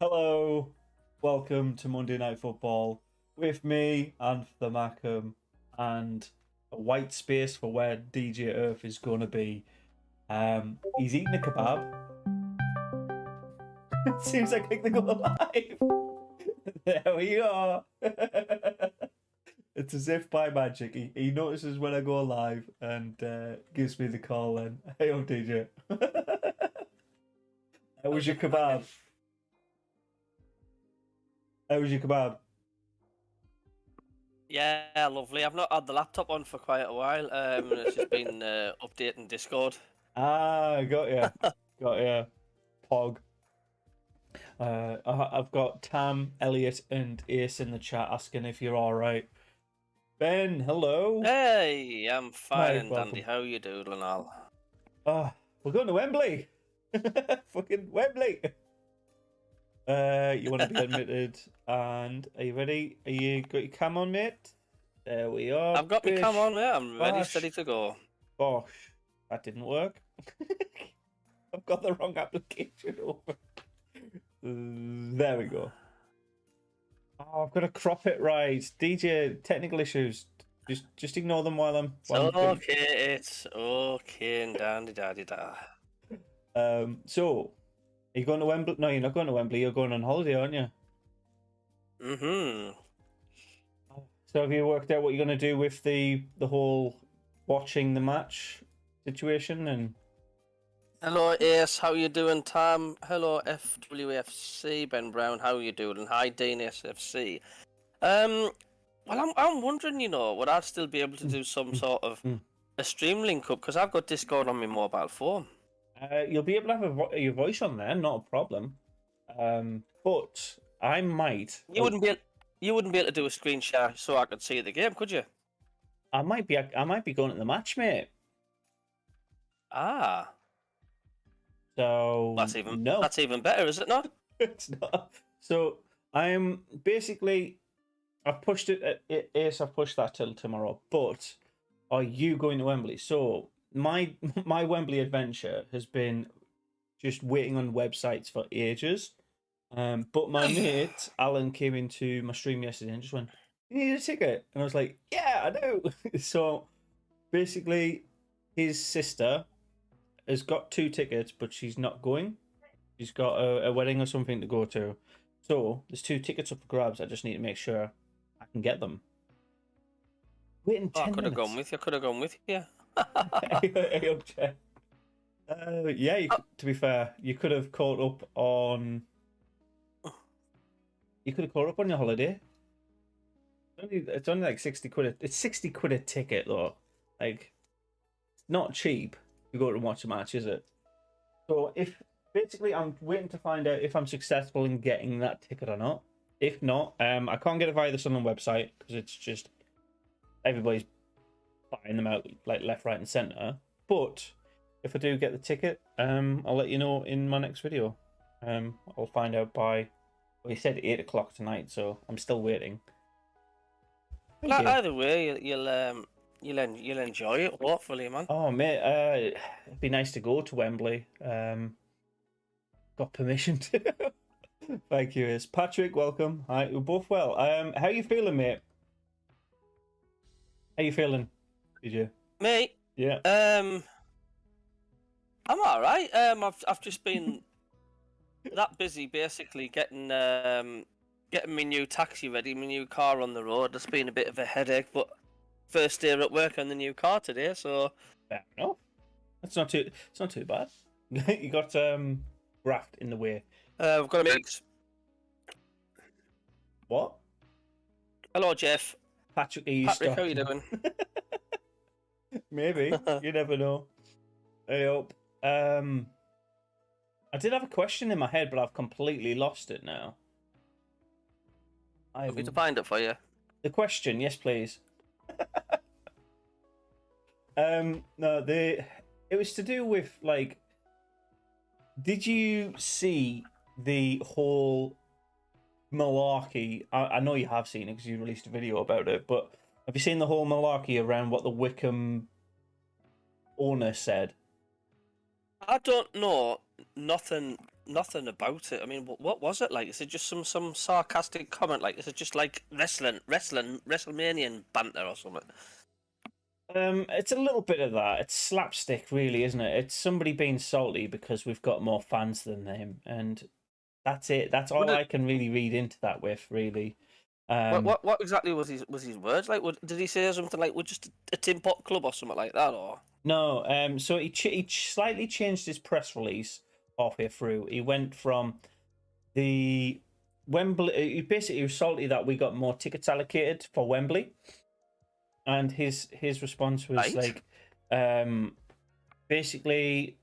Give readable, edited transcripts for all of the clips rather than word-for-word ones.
Hello, welcome to Monday Night Football with me and the Mackham and a white space for where DJ Earth is going to be. He's eating a kebab. It seems like they go live. There we are. It's as if by magic he notices when I go live and gives me the call then. Hey, DJ. How was your kebab? How was your kebab? Yeah, lovely. I've not had the laptop on for quite a while. It's just been updating Discord. Got ya. Got ya. Pog. I've got Tam, Elliot, and Ace in the chat asking if you're alright. Ben, hello. Hey, I'm fine Hi, and welcome. dandy. How you doing, all? We're going to Wembley. Fucking Wembley. You want to be admitted, and are you ready? Are you got your cam on, mate? There we are. I've got my cam on, mate. I'm ready, Bosh. steady to go. Bosh. That didn't work. I've got the wrong application open. There we go. Oh, I've got to crop it right. DJ, technical issues. Just ignore them while I'm. It's okay and dandy daddy da. So, are you going to Wembley? No, you're not going to Wembley. You're going on holiday, aren't you? Mm-hmm. So, have you worked out what you're going to do with the whole watching the match situation and? Hello, Ace. How you doing, Tam? Hello, FWFC. Ben Brown. How you doing? And hi, Dean SFC. Well, I'm wondering, would I still be able to do some sort of a stream link up? Because I've got Discord on my mobile phone. You'll be able to have your voice on there, not a problem. But I might. You wouldn't be able to do a screen share so I could see the game, could you? I might be going to the match, mate. Ah. So That's even better, is it not? It's not. So I'm basically. I've pushed it. Yes, I've pushed that till tomorrow. But are you going to Wembley? So my Wembley adventure has been just waiting on websites for ages. But my mate Alan came into my stream yesterday and just went, "You need a ticket," and I was like, "Yeah, I do." So basically, his sister has got 2 tickets, but she's not going. She's got a wedding or something to go to. So there's 2 tickets up for grabs. I just need to make sure I can get them. Waiting 10 I could have minutes. gone with you. Yeah, to be fair, you could have caught up on. You could have caught up on your holiday. It's only like 60 quid. It's 60 quid a ticket though. Like, it's not cheap to go to watch a match, is it? So basically I'm waiting to find out if I'm successful in getting that ticket or not. If not, I can't get it via the Sunderland website because it's just everybody's buying them out like left, right, and centre. But if I do get the ticket, I'll let you know in my next video. I'll find out by. Well, he said 8 o'clock tonight, so I'm still waiting. Either way, you'll enjoy it, hopefully, man. Oh mate, it'd be nice to go to Wembley. Got permission to. Thank you, Is Patrick. Welcome. Hi, we're both well. How you feeling, mate? How you feeling? Did you? Me? Yeah. I'm all right. I've just been that busy, basically getting my new taxi ready, my new car on the road. It's been a bit of a headache, but first day at work on the new car today, so. Fair enough. It's not too bad. You got graft in the way. We've got a mix. What? Hello, Jeff. Patrick, how you doing? Maybe. You never know. I hope. I did have a question in my head, but I've completely lost it now. Want me to find it for you? The question, yes, please. No, it was to do with like. Did you see the whole malarkey? I know you have seen it because you released a video about it, but have you seen the whole malarkey around what the Wickham owner said? I don't know nothing nothing about it. I mean, what was it like? Is it just some sarcastic comment? Like, is it just like WrestleManian banter or something? It's a little bit of that. It's slapstick, really, isn't it? It's somebody being salty because we've got more fans than them, and that's it. That's Would all it, I can really read into that with, really. what Um, what what exactly was his words like? Did he say something like we're just a tin pot club or something like that? Or no, so he slightly changed his press release halfway through. He went from the Wembley. He basically was salty that we got more tickets allocated for Wembley, and his response was right? like, basically,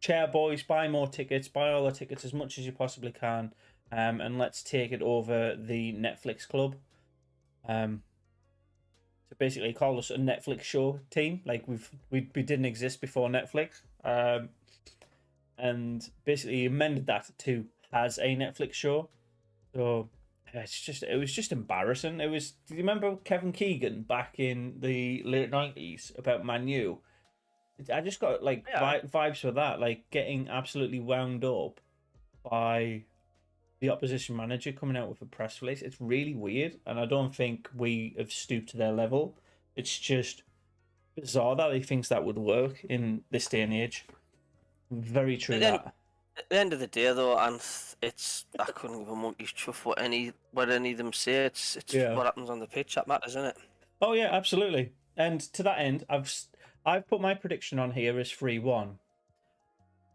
chair boys, buy more tickets, buy all the tickets as much as you possibly can, and let's take it over the Netflix club. Um, so basically, he called us a Netflix show team, like we didn't exist before Netflix. And basically he amended that to has a Netflix show. So it was just embarrassing. It was. Do you remember Kevin Keegan back in the late 90s about Man U? I just got like Yeah. vibes for that, like getting absolutely wound up by the opposition manager coming out with a press release. It's really weird, and I don't think we have stooped to their level. It's just bizarre that he thinks that would work in this day and age. Very true At the end, that. at the end of the day, though, and it's I couldn't give a monkey's chuff what any of them say. It's Yeah. what happens on the pitch that matters, isn't it? Oh yeah, absolutely. And to that end, I've put my prediction on here as 3-1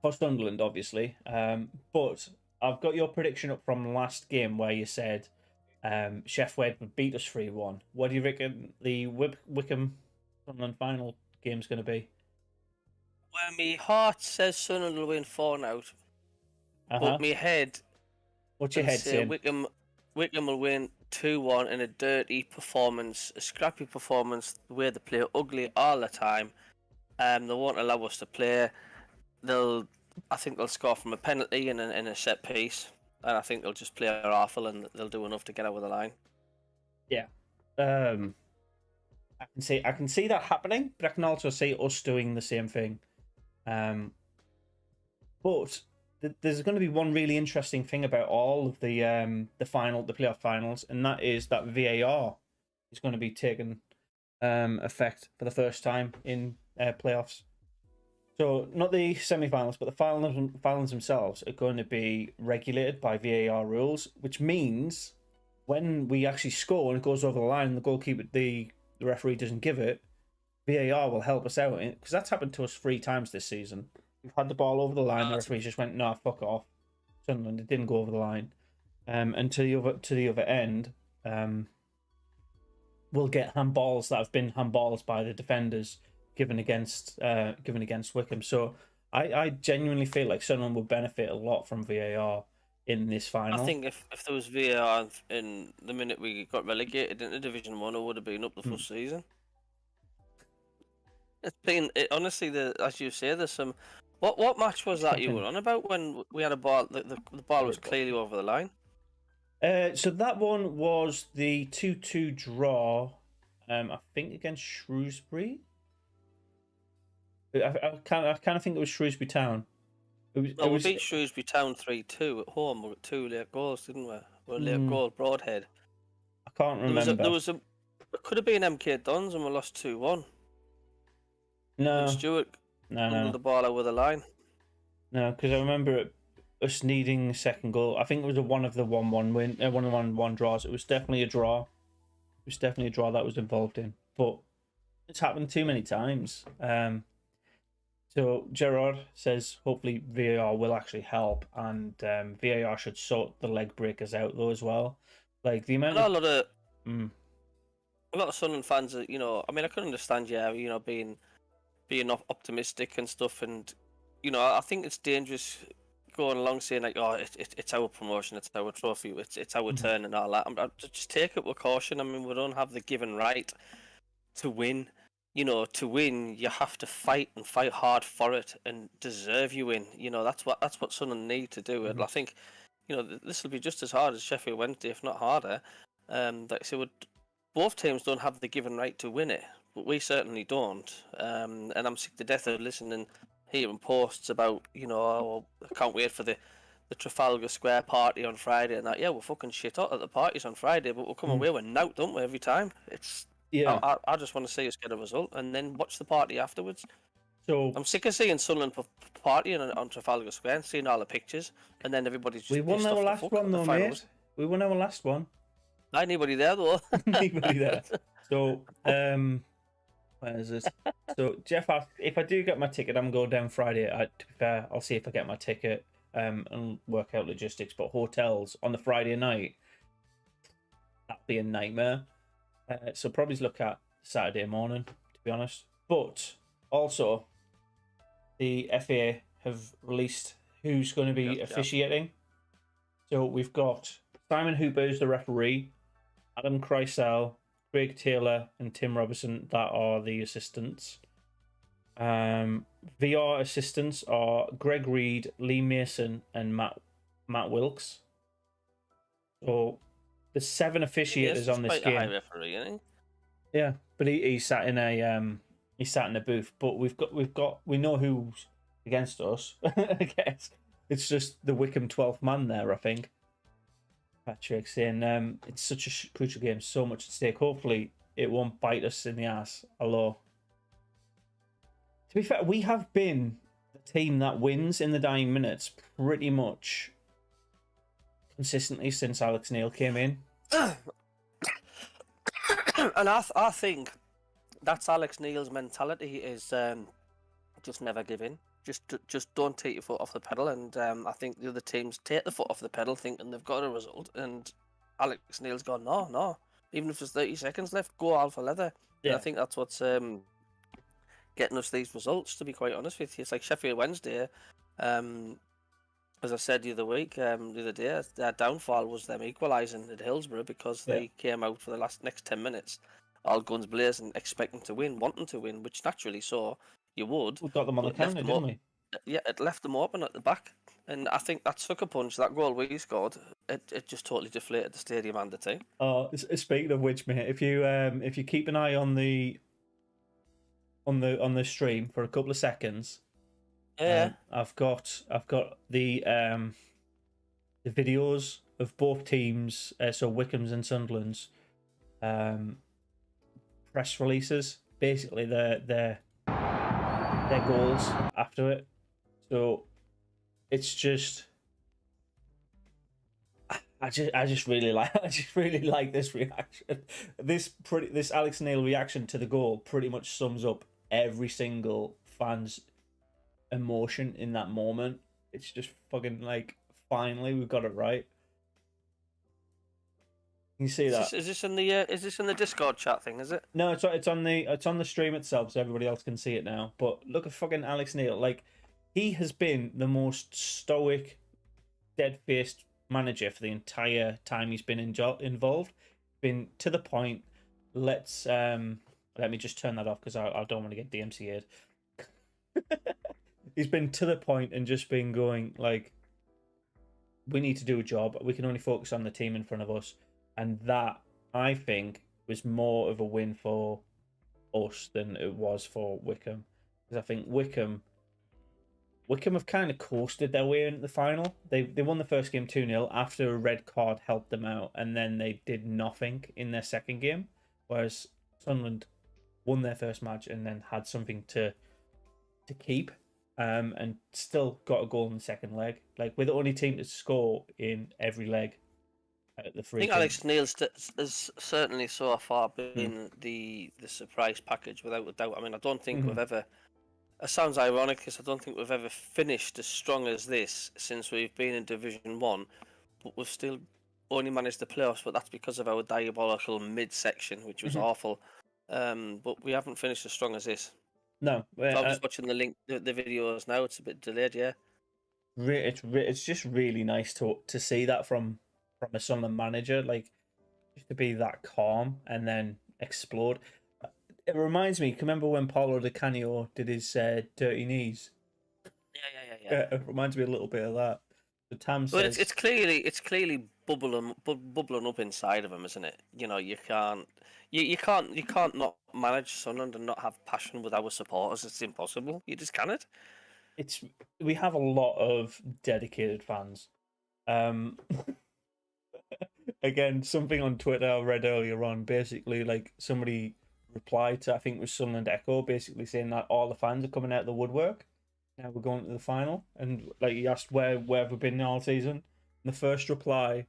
for Sunderland, obviously. But I've got your prediction up from last game where you said Chef Wed would beat us 3-1. What do you reckon the Wickham Sunderland final game's going to be? Well, my heart says Sunderland will win 4 out, Uh huh. but my head What's your will head say saying? Wickham will win 2-1 in a dirty performance, a scrappy performance, the way they play ugly all the time. They won't allow us to play. I think they'll score from a penalty and in a set piece, and I think they'll just play awful and they'll do enough to get over the line. Yeah. Um, I can see that happening, but I can also see us doing the same thing. But there's going to be one really interesting thing about all of the playoff finals, and that is that VAR is going to be taking effect for the first time in playoffs. So not the semi-finals, but the finals themselves are going to be regulated by VAR rules, which means when we actually score and it goes over the line, and the goalkeeper, the referee doesn't give it, VAR will help us out because that's happened to us 3 times this season. We've had the ball over the line, the referee just went, "Nah, fuck off." Sunderland, it didn't go over the line. And to the other end, we'll get handballs that have been handballs by the defenders given against Wickham. So I genuinely feel like Sunderland would benefit a lot from VAR in this I final. think if there was VAR in the minute we got relegated into Division 1, it would have been up the first season. It's been honestly, as you say, there's some. What match was that you were on about when we had a ball? The ball was clearly over the line. So that one was the 2-2 draw, I think against Shrewsbury. I kind of think it was Shrewsbury Town. We beat Shrewsbury Town 3-2 at home. We got 2 late goals, didn't we? Well, late goal, Broadhead. I can't remember. It could have been MK Dons and we lost 2-1. No. And Stewart No. the ball over the line. No, because I remember us needing a second goal. I think it was one of the 1-1 win, 1-1 draws. It was definitely a draw. It was definitely a draw that was involved in. But it's happened too many times. So Gerard says hopefully VAR will actually help, and VAR should sort the leg breakers out though as well. Like the amount a lot of Sunderland fans, I mean, I can understand, being optimistic and stuff, and I think it's dangerous going along saying like, oh, it's our promotion, it's our trophy, it's our turn and all that. Just take it with caution. I mean, we don't have the given right to win. To win, you have to fight and fight hard for it and deserve you win. That's what Sunderland need to do. And I think, this will be just as hard as Sheffield Wednesday, if not harder. Like I said, both teams don't have the given right to win it, but we certainly don't. And I'm sick to death of listening, hearing posts about, oh, I can't wait for the the Trafalgar Square party on Friday and that. Yeah, we're fucking shit hot at the parties on Friday, but we'll come away with nout, don't we? Every time. Yeah. I just want to see us get a result and then watch the party afterwards. So I'm sick of seeing Sunderland partying on Trafalgar Square and seeing all the pictures, and then everybody's just we won pissed our off last the fuck one at the though, finals. mate. We won our last one. Anybody there though? Anybody there? So where is it? So Jeff asked if I do get my ticket, I'm going down Friday. To be fair, I'll see if I get my ticket and work out logistics. But hotels on the Friday night, that'd be a nightmare. So probably look at Saturday morning, to be honest. But also, the FA have released who's going to be officiating. So we've got Simon Hooper is the referee, Adam Kreisel, Craig Taylor, and Tim Robertson. That are the assistants. VR assistants are Greg Reed, Lee Mason, and Matt Wilkes. So there's 7 officiators on this game. A high referee, isn't he? Yeah, but he sat in a booth. But we know who's against us. I guess it's just the Wickham 12th man there. I think Patrick saying it's such a crucial game, so much at stake. Hopefully, it won't bite us in the ass. Although, to be fair, we have been the team that wins in the dying minutes pretty much consistently since Alex Neil came in. And I think that's Alex Neil's mentality is just never give in. Just don't take your foot off the pedal. And I think the other teams take the foot off the pedal thinking they've got a result. And Alex Neil's gone, no. Even if there's 30 seconds left, go all for leather. Yeah. And I think that's what's getting us these results, to be quite honest with you. It's like Sheffield Wednesday. As I said the other week, the other day, their downfall was them equalising at Hillsborough because they came out for the next 10 minutes, all guns blazing, expecting to win, wanting to win, which naturally so you would. We got them on the counter, didn't we? Yeah, it left them open at the back. And I think that sucker punch, that goal we scored, it just totally deflated the stadium and the team. Oh, speaking of which, mate, if you keep an eye on the stream for a couple of seconds, I've got the videos of both teams, so Wickham's and Sunderland's press releases, basically their goals after it. So it's just I just really like this reaction. This Alex Neil reaction to the goal pretty much sums up every single fan's emotion in that moment. It's just fucking like, finally we've got it right. You see that? Is this in the Discord chat thing? Is it? No, it's on the stream itself, so everybody else can see it now. But look at fucking Alex Neil. Like, he has been the most stoic, dead-faced manager for the entire time he's been involved. Been to the point. Let me just turn that off because I don't want to get DMCA'd. He's been to the point and just been going like, we need to do a job. We can only focus on the team in front of us. And that, I think, was more of a win for us than it was for Wickham. Because I think Wickham have kind of coasted their way into the final. They won the first game 2-0 after a red card helped them out, and then they did nothing in their second game. Whereas Sunderland won their first match and then had something to keep, and still got a goal in the second leg. Like, we're the only team to score in every leg. I think Alex Neil's has certainly so far been the surprise package, without a doubt. I mean, I don't think we've ever... It sounds ironic because I don't think we've ever finished as strong as this since we've been in Division 1, but we've still only managed the playoffs, but that's because of our diabolical mid-section, which was awful. But we haven't finished as strong as this. No. So I'm just watching the videos now. It's a bit delayed, yeah. It's just really nice to see that from a Sunderland manager, like, just to be that calm and then explode. It reminds me, remember when Paulo Di Canio did his dirty knees? Yeah. It reminds me a little bit of that. The Tam says, it's clearly bubbling up inside of him, isn't it? You know, you can't not manage Sunderland and not have passion with our supporters. It's impossible. You just cannot. We have a lot of dedicated fans. Um, again, something on Twitter I read earlier on. Basically, like somebody replied to, I think it was Sunderland Echo, basically saying that all the fans are coming out of the woodwork. Now we're going to the final, and like he asked where have we been all season. And the first reply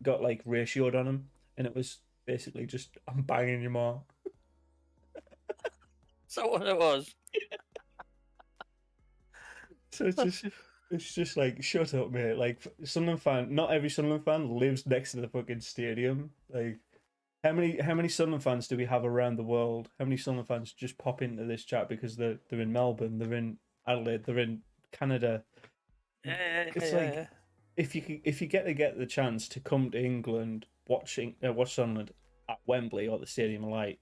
got like ratioed on him, and it was basically just I'm banging your ma. So what it was? So it's just like shut up, mate. Like Sunderland fan, not every Sunderland fan lives next to the fucking stadium. Like how many Sunderland fans do we have around the world? How many Sunderland fans just pop into this chat because they're in Melbourne, they're in Adelaide, they're in Canada? It's like Yeah. if you get the chance to come to England watch Sunderland at Wembley or the Stadium of Light,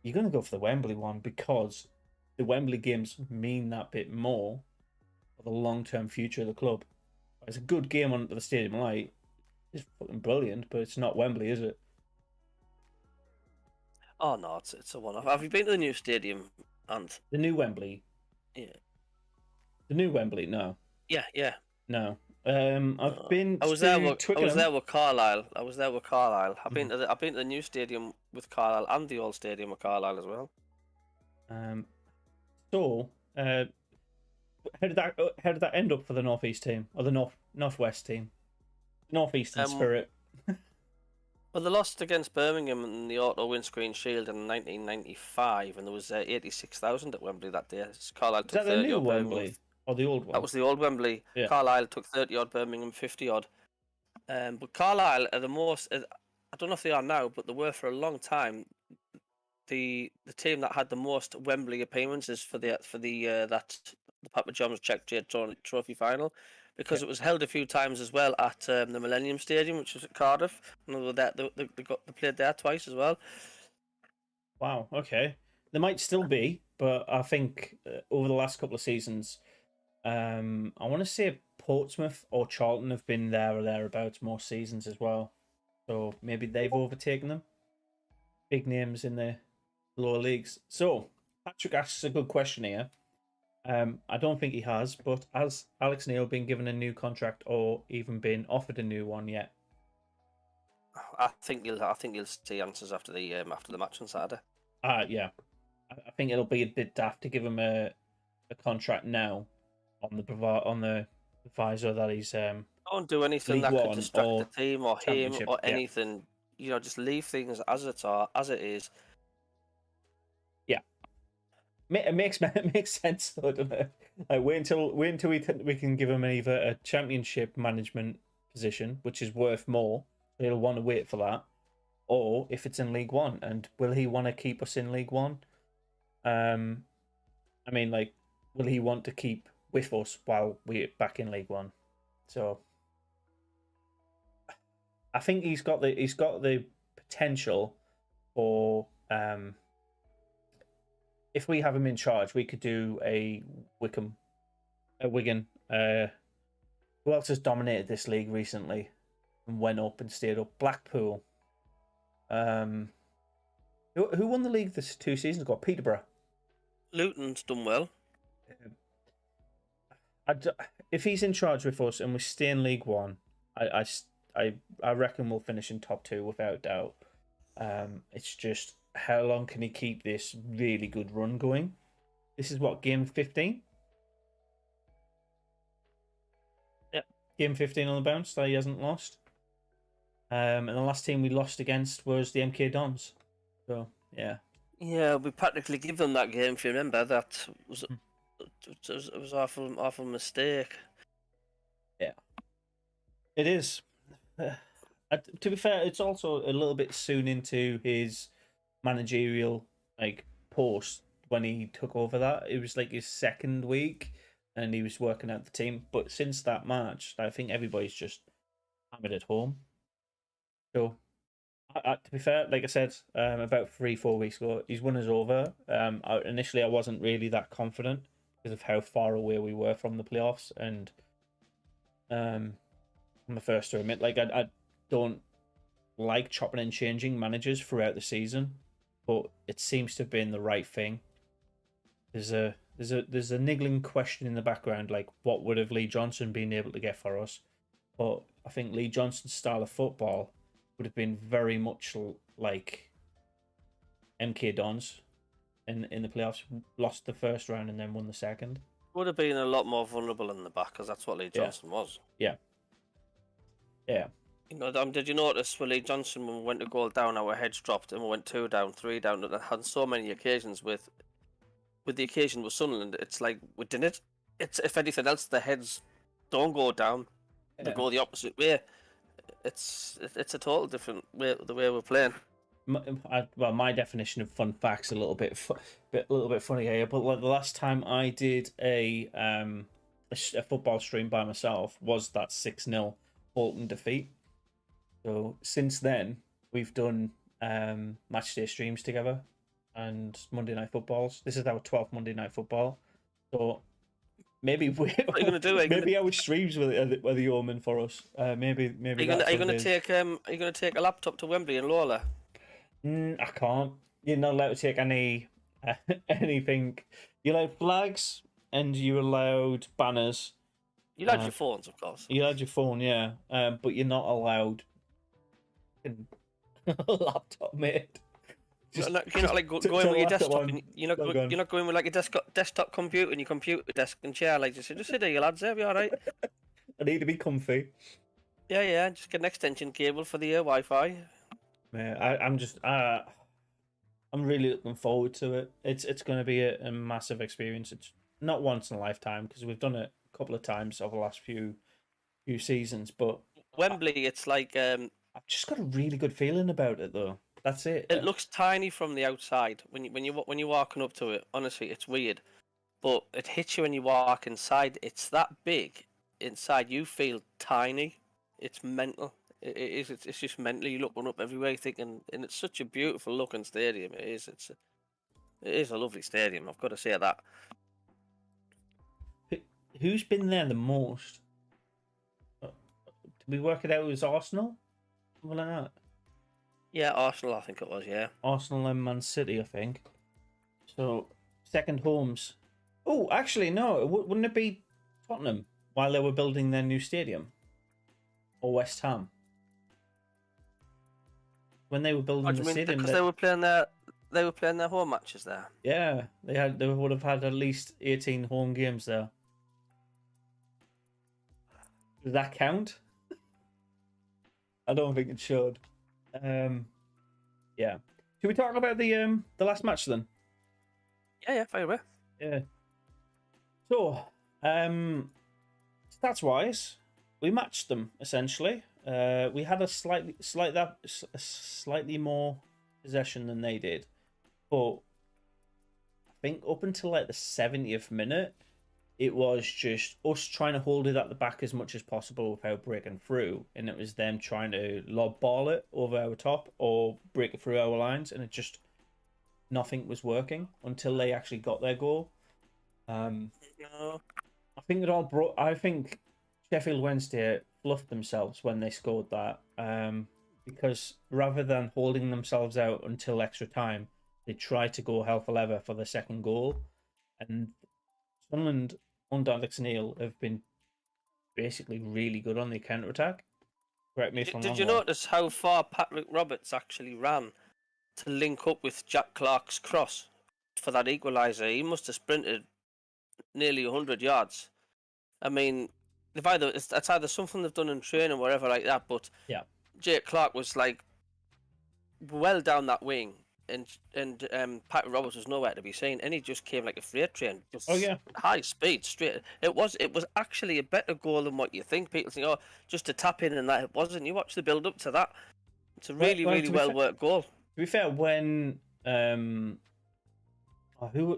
you're gonna go for the Wembley one because the Wembley games mean that bit more for the long term future of the club. It's a good game on the Stadium of Light. It's fucking brilliant, but it's not Wembley, is it? Oh no, it's a one-off. Have you been to the new stadium? And The new Wembley. yeah, The new Wembley, no. yeah. No. I've been I was to there. I was Twickenham. there with Carlisle. I was there with Carlisle. Mm-hmm. I've been to the new stadium with Carlisle and the old stadium with Carlisle as well. So, how did that end up for the Northeast team or the Northwest team? Northeastern Um, spirit. well, they lost against Birmingham in the Auto Windscreen Shield in 1995, and there was 86,000 at Wembley that day. Carlisle Is took that the 30 new odd. Birmingham. Wembley or the old That one? was the old Wembley. Yeah. Carlisle took 30 odd. Birmingham 50 odd. But Carlisle are the most. I don't know if they are now, but they were for a long time the team that had the most Wembley appearances for the Papa John's Czech Trophy final, because Yeah. it was held a few times as well at the Millennium Stadium, which was at Cardiff, and they were there, they played there twice as well. Wow. Okay. There might still be, but I think over the last couple of seasons, I want to say Portsmouth or Charlton have been there or thereabouts more seasons as well. So maybe they've overtaken them. Big names in the lower leagues. So Patrick asks a good question here. I don't think he has, but has Alex Neil been given a new contract or even been offered a new one yet? I think you'll see answers after the match on Saturday. Yeah. I think it'll be a bit daft to give him a contract now on the visor that he's Don't do anything League that could One distract or the team or him Championship. or Yeah. anything. You know, just leave things as it is. Yeah. It makes it makes sense though, doesn't it? Like wait until we can give him either a championship management position, which is worth more. He'll want to wait for that, or if it's in League One, and will he want to keep us in League One? I mean, like, will he want to keep with us while we're back in League One? So, I think he's got the potential for if we have him in charge, we could do a Wigan. Who else has dominated this league recently and went up and stayed up? Blackpool. Who won the league this 2 seasons ago? Peterborough. Luton's done well. If he's in charge with us and we stay in League One, I reckon we'll finish in top 2 without doubt. It's just how long can he keep this really good run going? This is what, game 15? Yep. Game 15 on the bounce that he hasn't lost. And the last team we lost against was the MK Dons. So, yeah. Yeah, we practically give them that game. If you remember, that was it was awful mistake. Yeah, it is. To be fair, it's also a little bit soon into his managerial post when he took over. That it was like his second week, and he was working out the team. But since that match, I think everybody's just hammered at home. So, to be fair, like I said, about 3-4 weeks ago, he's won us over. Initially, I wasn't really that confident because of how far away we were from the playoffs, and I'm the first to admit, I don't like chopping and changing managers throughout the season, but it seems to have been the right thing. There's a niggling question in the background, like what would have Lee Johnson been able to get for us? but I think Lee Johnson's style of football would have been very much like MK Dons in the playoffs. Lost the first round and then won the second. Would have been a lot more vulnerable in the back because that's what Lee Yeah. Johnson was. Yeah. Yeah. You know, did you notice when Lee Johnson, when we went to goal down, our heads dropped and we went 2 down, 3 down, and had so many occasions with the occasion with Sunderland, it's like we didn't. It's, if anything else, the heads don't go down; they go the opposite way. It's a total different way, the way we're playing. My definition of fun facts a little bit funny here, but like the last time I did a football stream by myself was that 6-0 Bolton defeat. So since then we've done match day streams together and Monday night footballs. This is our 12th Monday night football. So maybe what are you gonna do? Maybe our streams were the omen for us. Maybe. Are you gonna take a laptop to Wembley and Lola? I can't. You're not allowed to take anything. You're allowed flags and you're allowed banners. You allowed your phones, of course. You allowed your phone, yeah. But you're not allowed a laptop, mate. You're not like going with your desktop. You're not going with like your desktop computer and your computer desk and chair. Like just sit there, you lads. It'll be all right. I need to be comfy. Yeah. Just get an extension cable for the Wi-Fi. Yeah, I'm really looking forward to it. It's going to be a massive experience. It's not once in a lifetime because we've done it a couple of times over the last few seasons. But Wembley, it's like I've just got a really good feeling about it, though. That's it. It looks tiny from the outside when you're walking up to it. Honestly, it's weird, but it hits you when you walk inside. It's that big inside. You feel tiny. It's mental. It is. It's just mentally. You're looking up everywhere, thinking, and it's such a beautiful looking stadium. It is. It is a lovely stadium. I've got to say that. Who's been there the most? Did we work it out? It was Arsenal, something like that. Yeah, Arsenal. I think it was. Yeah, Arsenal and Man City. I think. So second homes. Oh, actually, no. Wouldn't it be Tottenham while they were building their new stadium, or West Ham? When they were building the stadium, because they were playing their home matches there. Yeah, they would have had at least 18 home games there. Does that count? I don't think it should. Yeah. Should we talk about the last match then? Yeah, fire away. Yeah. So, stats wise, we matched them essentially. We had a slightly more possession than they did, but I think up until like the 70th minute, it was just us trying to hold it at the back as much as possible without breaking through, and it was them trying to lob ball it over our top or break it through our lines, and it just nothing was working until they actually got their goal. No. I think Sheffield Wednesday fluffed themselves when they scored that, because rather than holding themselves out until extra time, they tried to go hell for leather for the second goal, and Sunderland under Alex Neil have been basically really good on the counter attack. Correct me if I'm wrong. Did you notice how far Patrick Roberts actually ran to link up with Jack Clark's cross for that equaliser? He must have sprinted nearly 100 yards. I mean, it's either something they've done in training or whatever like that, but yeah, Jake Clark was like well down that wing, and Patrick Roberts was nowhere to be seen, and he just came like a freight train, just high speed straight. It was actually a better goal than what you think. People think, oh, just a tap in, and that it wasn't. You watch the build up to that. It's a really well worked goal. To be fair, when it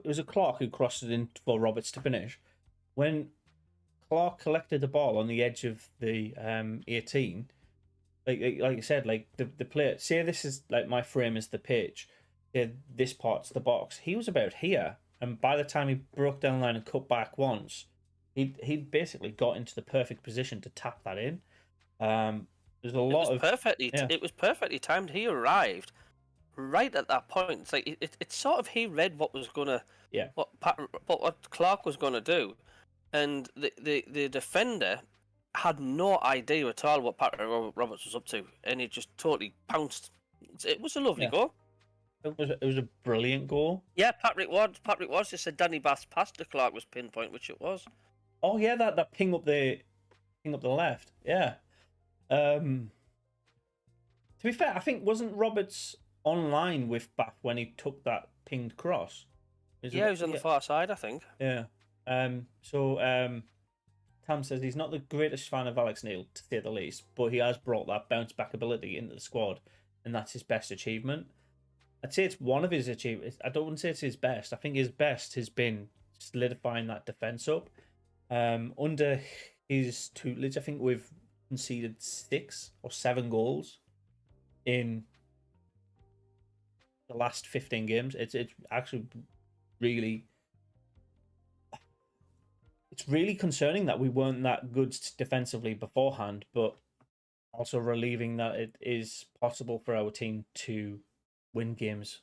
was Clark who crossed it in for Roberts to finish. When Clark collected the ball on the edge of the 18, like you said, like the player, say this is like my frame is the pitch, this part's the box. He was about here, and by the time he broke down the line and cut back once, he'd basically got into the perfect position to tap that in. There's a lot of perfectly. Yeah. It was perfectly timed. He arrived right at that point. It's like it's sort of he read what was gonna what Clark was gonna do, and the defender had no idea at all what Patrick Roberts was up to, and he just totally pounced. It was a lovely Yeah. goal. It was a brilliant goal. Yeah, Patrick was just said Danny Bass passed to Clark was pinpoint, which it was. Oh yeah, that ping up the left. Yeah. To be fair, I think wasn't Roberts online with Bath when he took that pinged cross? He was on the far side, I think. Yeah. Tam says he's not the greatest fan of Alex Neil, to say the least, but he has brought that bounce back ability into the squad, and that's his best achievement. I'd say it's one of his achievements. I don't want to say it's his best. I think his best has been solidifying that defence up. Under his tutelage, I think we've conceded 6 or 7 goals in the last 15 games. It's actually really... It's really concerning that we weren't that good defensively beforehand, but also relieving that it is possible for our team to win games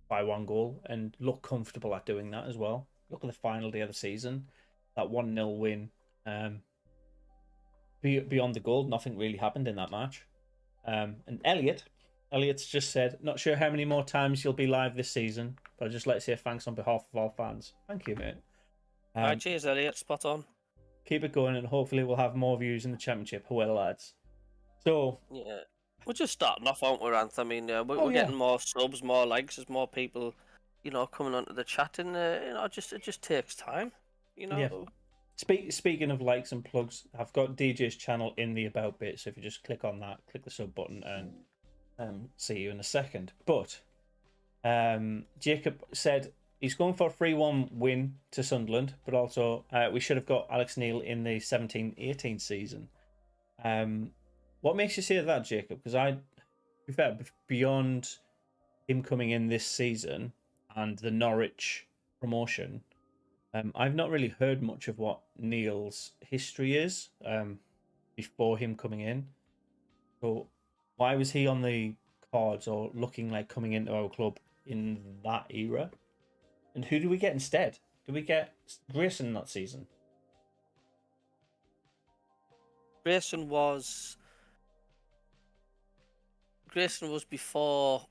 by 1 goal and look comfortable at doing that as well. Look at the final day of the season, that 1-0 win. Beyond the goal, nothing really happened in that match. And Elliot's just said, not sure how many more times you'll be live this season, but I'd just like to say thanks on behalf of all fans. Thank you, mate. Right, cheers, Elliot. Spot on. Keep it going, and hopefully we'll have more views in the championship. Well, lads. So yeah, we're just starting off, aren't we, Anth? I mean, we're getting more subs, more likes, there's more people, coming onto the chat, and it just takes time, Yeah. Speaking of likes and plugs, I've got DJ's channel in the about bit, so if you just click on that, click the sub button, and see you in a second. But Jacob said he's going for a 3-1 win to Sunderland, but also we should have got Alex Neil in the 17-18 season. What makes you say that, Jacob? Because to be fair, beyond him coming in this season and the Norwich promotion, I've not really heard much of what Neil's history is before him coming in. So why was he on the cards or looking like coming into our club in that era? And who do we get instead? Do we get Grayson that season? Grayson was before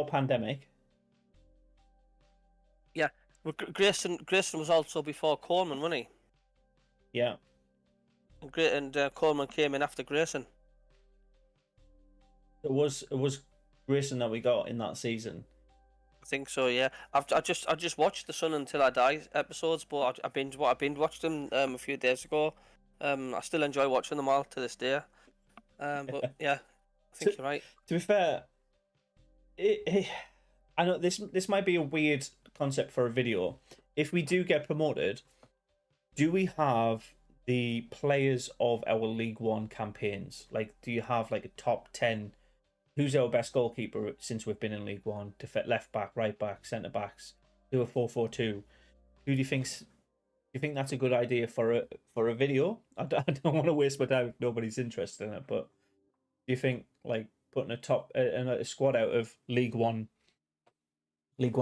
pandemic. Yeah, Grayson was also before Coleman, wasn't he? Yeah. And Coleman came in after Grayson. It was Grayson that we got in that season. I think so. Yeah, I just watched the Sun Until I Die episodes, but I binge watched them a few days ago. I still enjoy watching them all to this day. But yeah, I think you're right. To be fair, I know this might be a weird concept for a video. If we do get promoted, do we have the players of our League One campaigns? Like, do you have like a top 10? Who's our best goalkeeper since we've been in League One? Left back, right back, centre backs. Do a 4-4-2. Who do you think? Do you think that's a good idea for a video? I don't want to waste my time if nobody's interested in it. But do you think like putting a squad out of League One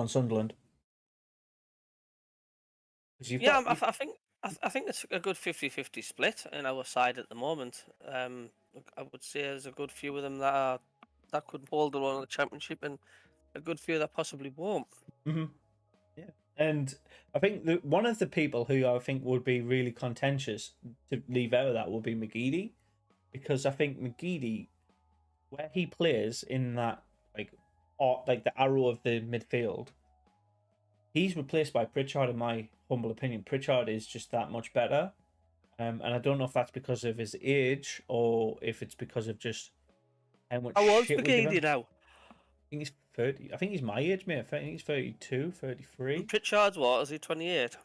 Sunderland? Yeah, I think it's a good 50-50 split in our side at the moment. I would say there's a good few of them that could hold the run of the championship, and a good few that possibly won't. Mm-hmm. Yeah, and I think one of the people who I think would be really contentious to leave out of that would be McGeady, because I think McGeady, where he plays in that like the arrow of the midfield, he's replaced by Pritchard. In my humble opinion, Pritchard is just that much better, and I don't know if that's because of his age or if it's because of just how much. How old's McGeady now? I think he's 30. I think he's my age, mate. I think he's 32, 33. And Pritchard's what? Is he 28?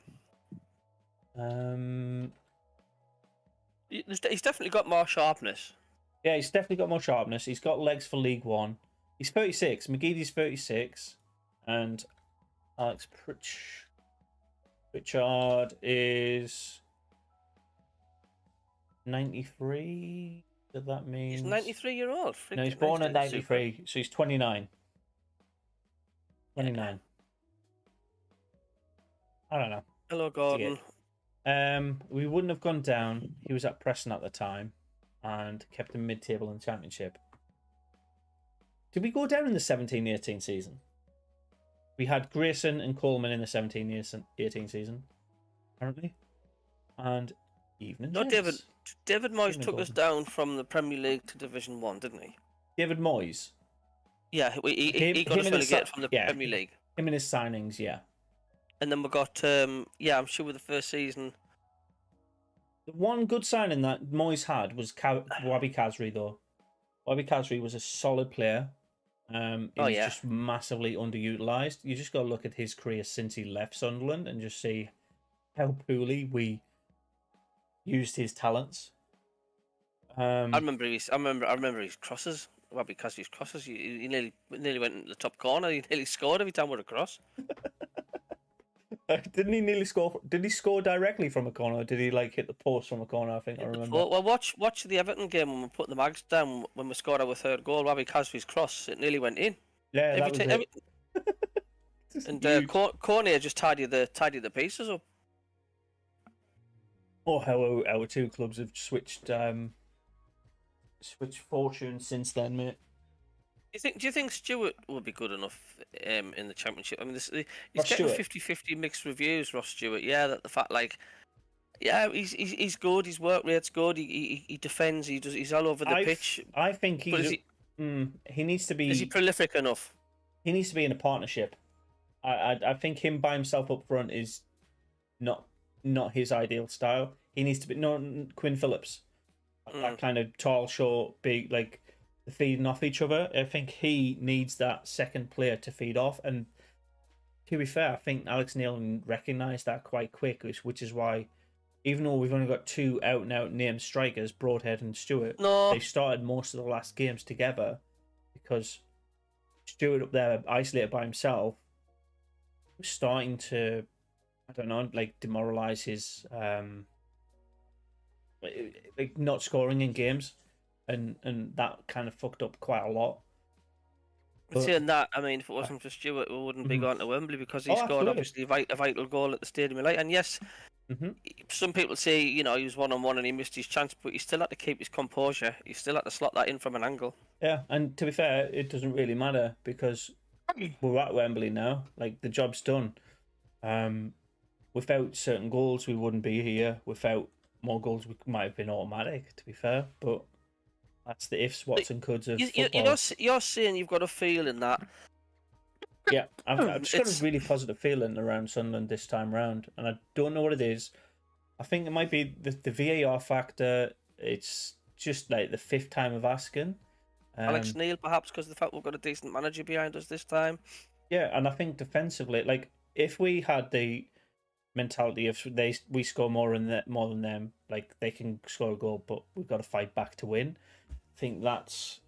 He's definitely got more sharpness. Yeah, he's definitely got more sharpness. He's got legs for League One. He's 36. McGeady's 36. And Alex Pritchard is 93. Does that mean he's 93-year-old? No, he's born in 93, so he's 29. 29. I don't know. Hello, Gordon. We wouldn't have gone down. He was at Preston at the time and kept him mid-table in the Championship. Did we go down in the 17-18 season? We had Grayson and Coleman in the 17-18 season, apparently. And even No, David Moyes Stephen took us Gordon. down from the Premier League to Division 1, didn't he? David Moyes. Yeah, he got us relegated from the Premier League. Him and his signings, yeah. And then we got, I'm sure with the first season. The one good signing that Moyes had was Wabi Kazri, though. Wabi Kazri was a solid player. He was just massively underutilized. You just got to look at his career since he left Sunderland and just see how poorly we used his talents. I remember his crosses. Well, because his crosses, he nearly went into the top corner. He nearly scored every time with a cross. Didn't he nearly score? Did he score directly from a corner? Or did he hit the post from a corner? I think I remember. Well, watch the Everton game when we put the mags down when we scored our third goal. Robbie Casby's cross, it nearly went in. Yeah, that was it. And Cornier just tidied the pieces up. Oh, how our two clubs have switched fortunes since then, mate. Do you think Stewart will be good enough in the Championship? I mean, he's Ross getting Stewart? 50-50 mixed reviews. Ross Stewart, yeah, that the fact he's good. His work rate's good. He defends. He's all over the pitch. I think he needs to be. Is he prolific enough? He needs to be in a partnership. I think him by himself up front is not his ideal style. He needs to be Quinn Phillips, that kind of tall, short, big, the feeding off each other. I think he needs that second player to feed off. And to be fair, I think Alex Neil recognised that quite quick, which is why, even though we've only got two out and out named strikers, Broadhead and Stewart, they started most of the last games together because Stewart up there isolated by himself was starting to, I don't know, demoralise his not scoring in games, and that kind of fucked up quite a lot. But saying that, I mean, if it wasn't for Stewart, we wouldn't be going to Wembley because he scored obviously a vital goal at the Stadium of Light. And yes, some people say he was 1-on-1 and he missed his chance, but he still had to keep his composure. He still had to slot that in from an angle. Yeah, and to be fair, it doesn't really matter because we're at Wembley now. The job's done. Without certain goals, we wouldn't be here. Without more goals, we might have been automatic, to be fair. But that's the ifs, whats, and coulds of football. You're saying you've got a feeling that. Yeah, I've just got a really positive feeling around Sunderland this time round, and I don't know what it is. I think it might be the VAR factor. It's just the fifth time of asking. Alex Neil, perhaps, because of the fact we've got a decent manager behind us this time. Yeah, and I think defensively, if we had the mentality of we score more than them, they can score a goal, but we've got to fight back to win. I think that's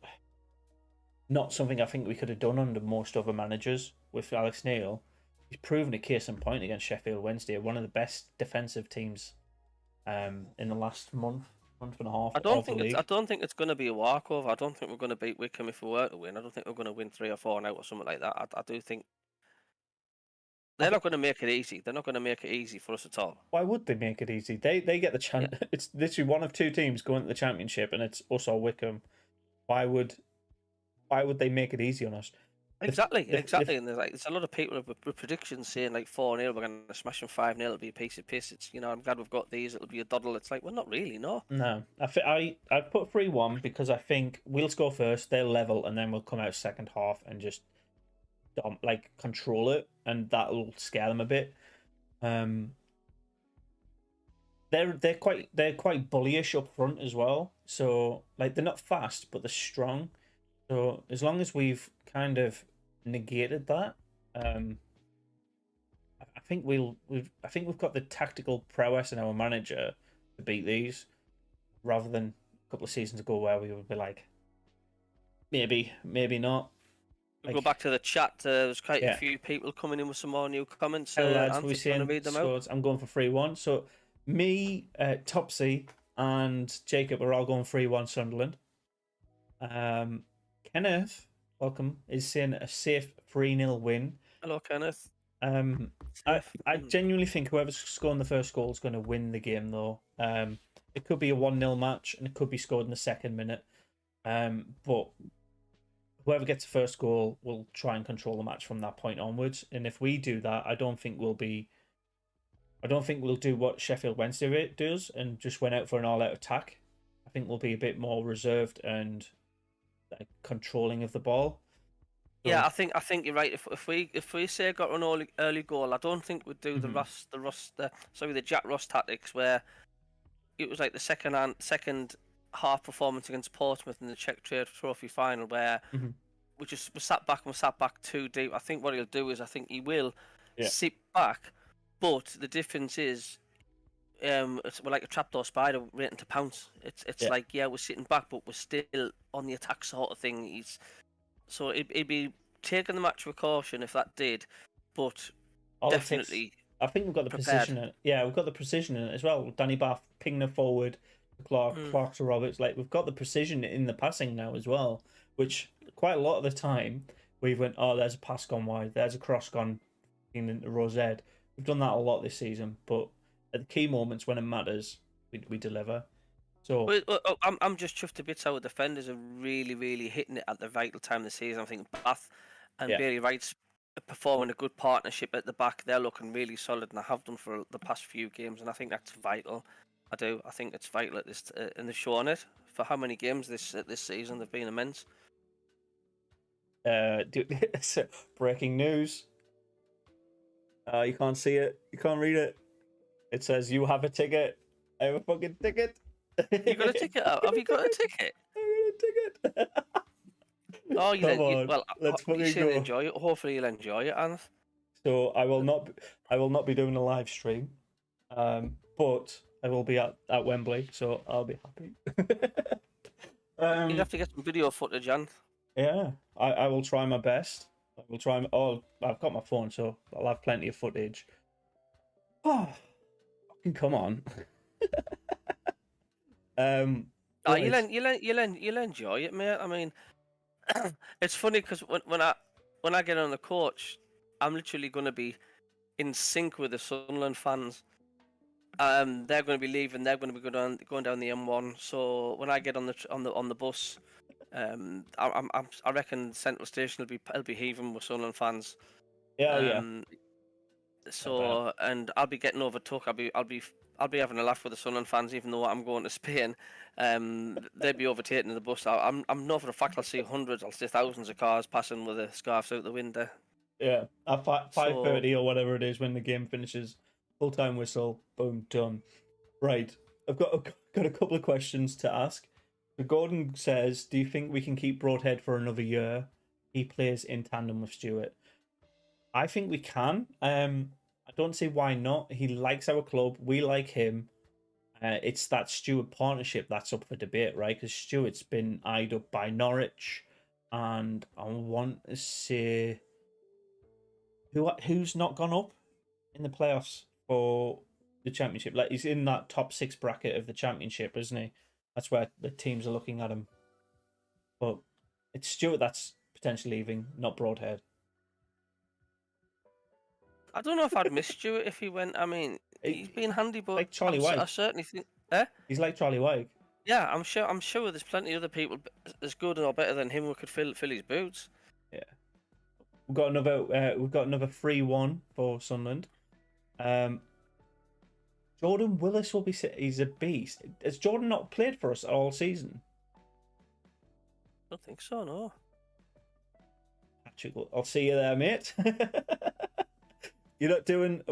not something I think we could have done under most other managers. With Alex Neil, he's proven a case in point against Sheffield Wednesday, one of the best defensive teams in the last month and a half. I don't think it's going to be a walkover. I don't think we're going to beat Wickham if we were to win. I don't think we're going to win 3 or 4 now or something like that. I do think they're not going to make it easy. They're not going to make it easy for us at all. Why would they make it easy? They get the chance. Yeah. It's literally one of two teams going to the Championship, and it's us or Wickham. Why would they make it easy on us? Exactly. And there's a lot of people with predictions saying 4-0, we're going to smash them 5-0. It'll be a piece of piss. It's I'm glad we've got these. It'll be a doddle. It's well, not really, no. No, I put 3-1 because I think we'll score first, they'll level, and then we'll come out second half and just control it, and that'll scare them a bit. They're quite bullyish up front as well. So they're not fast, but they're strong. So as long as we've kind of negated that, I think we've got the tactical prowess in our manager to beat these, rather than a couple of seasons ago where we would be maybe not. We'll go back to the chat. There's quite a few people coming in with some more new comments. Lads, we read them out. I'm going for 3-1. So me, Topsy, and Jacob are all going 3-1 Sunderland. Kenneth, welcome, is saying a safe 3-0 win. Hello, Kenneth. I genuinely think whoever's scoring the first goal is going to win the game, though. It could be a 1-0 match, and it could be scored in the second minute. But whoever gets the first goal will try and control the match from that point onwards. And if we do that, I don't think we'll do what Sheffield Wednesday does and just went out for an all-out attack. I think we'll be a bit more reserved and controlling of the ball. So, yeah, I think you're right. If we say got an early goal, I don't think we'd do the Jack Ross tactics where it was like the second half performance against Portsmouth in the Czech Trade Trophy final where we sat back too deep. I think what he'll do is he will sit back, but the difference is we're like a trapdoor spider waiting to pounce. It's like we're sitting back, but we're still on the attack sort of thing. So it'd be taking the match with caution if that did, but definitely. I think we've got the precision in it. Yeah, we've got the precision in it as well. Danny Bath pinging it forward, Clark to Roberts. Like we've got the precision in the passing now as well, which quite a lot of the time we've went, oh, there's a pass gone wide, there's a cross gone into Rosette. We've done that a lot this season, but at the key moments when it matters, we deliver. So I'm just chuffed to bits how the defenders are really, really hitting it at the vital time of the season. I think Bath and Bailey Wright's performing a good partnership at the back. They're looking really solid, and I have done for the past few games, and I think that's vital. I do. I think it's vital at this, and they've shown it for how many games this season. They've been immense. Breaking news. You can't see it. You can't read it. It says you have a ticket. I have a fucking ticket. You got a ticket out? Have you got a ticket? I got a ticket. Oh, let's fucking go. Enjoy it. Hopefully, you'll enjoy it, Anth. So I will not be doing a live stream, but I will be at Wembley, so I'll be happy. You'd have to get some video footage, Anth. Yeah, I will try my best. I will try. I've got my phone, so I'll have plenty of footage. Oh, fucking come on. You'll enjoy it, mate. I mean, it's funny because when I get on the coach, I'm literally going to be in sync with the Sunderland fans. They're going to be leaving. They're going to be going down the M1. So when I get on the bus, I reckon Central Station will be heaving with Sunderland fans. Yeah. So and I'll be getting overtook. I'll be having a laugh with the Sunderland fans, even though I'm going to Spain. They'll be overtaking the bus. I'm not for a fact I'll see hundreds, I'll see thousands of cars passing with the scarves out the window. Yeah, at 5:30 or whatever it is when the game finishes, full time whistle, boom, done. Right, I've got a couple of questions to ask. Gordon says, "Do you think we can keep Broadhead for another year? He plays in tandem with Stewart." I think we can. I don't see why not. He likes our club. We like him. It's that Stewart partnership that's up for debate, right? Because Stewart's been eyed up by Norwich, and I want to say who's not gone up in the playoffs for the Championship. Like he's in that top 6 bracket of the Championship, isn't he? That's where the teams are looking at him. But it's Stewart that's potentially leaving, not Broadhead. I don't know if I'd miss Stewart if he went. I mean, he's been handy, but like Charlie White. I certainly think. He's like Charlie White. Yeah, I'm sure there's plenty of other people as good or better than him who could fill his boots. Yeah. We've got another 3-1 for Sunderland. Jordan Willis will be. He's a beast. Has Jordan not played for us all season? I don't think so. No. Patrick, I'll see you there, mate. You're not doing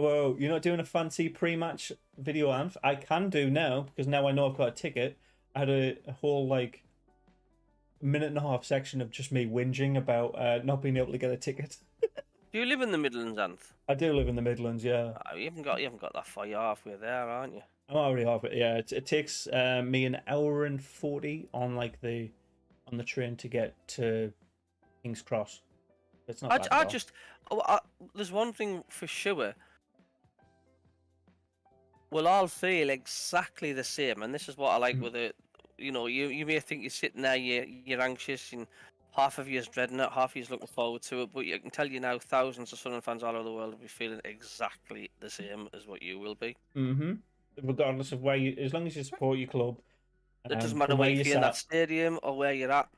a fancy pre-match video, Anth. I can do now because now I know I've got a ticket. I had a whole like minute and a half section of just me whinging about not being able to get a ticket. Do you live in the Midlands, Anth? I do live in the Midlands, yeah. You haven't got that far. You're halfway there, aren't you? I'm already halfway. Yeah, it takes me an hour and 40 on the train to get to King's Cross. It's not bad there's one thing for sure. We'll all feel exactly the same, and this is what I like with it. You know, you may think you're sitting there, you're anxious, and half of you is dreading it, half of you is looking forward to it. But I can tell you now, thousands of Sunderland fans all over the world will be feeling exactly the same as what you will be. Mm-hmm. Regardless of where you, as long as you support your club, It doesn't matter from where where you you're in that sat. stadium or where you're at.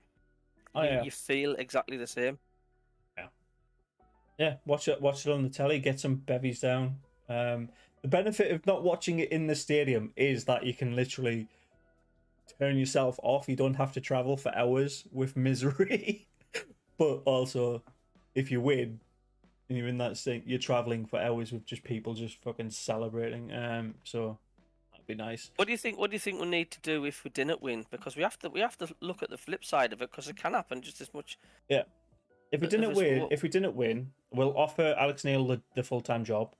Oh yeah, You feel exactly the same. yeah. Watch it on the telly. Get some bevies down. The benefit of not watching it in the stadium is that you can literally turn yourself off. You don't have to travel for hours with misery. But also, if you win and you're in that state, you're traveling for hours with just people just fucking celebrating. So that'd be nice. What do you think? What do you think we need to do if we didn't win? Because we have to look at the flip side of it, because it can happen just as much. Yeah. If we didn't it's- win, we'll offer Alex Neil the full time job.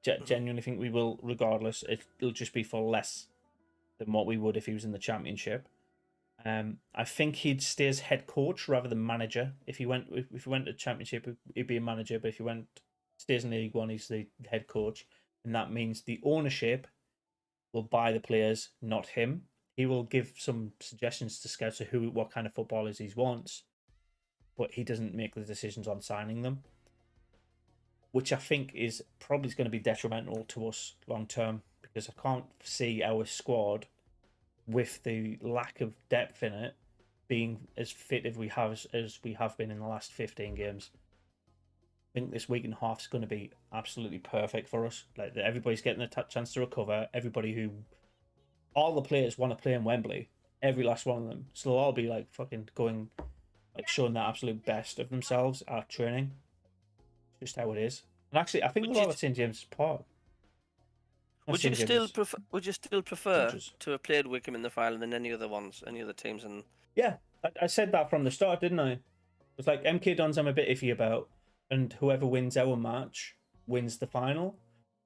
I genuinely think we will, regardless. It'll just be for less than what we would if he was in the Championship. I think he'd stay as head coach rather than manager. If he went to Championship, he'd be a manager. But if he stays in League One, he's the head coach, and that means the ownership will buy the players, not him. He will give some suggestions to scouts of what kind of footballers he wants, but he doesn't make the decisions on signing them, which I think is probably going to be detrimental to us long term, because I can't see our squad, with the lack of depth in it, being as fit as we have been in the last 15 games. I think this week and a half is going to be absolutely perfect for us. Like, everybody's getting a chance to recover. All the players want to play in Wembley. Every last one of them. So they'll all be like fucking going, like showing the absolute best of themselves at training. It's just how it is. And actually, I think we'll all at St James's Park. Would you still prefer Coaches. to have played Wickham in the final than any other teams? And Yeah, I said that from the start, didn't I? It's like MK Dons I'm a bit iffy about, and whoever wins our match wins the final.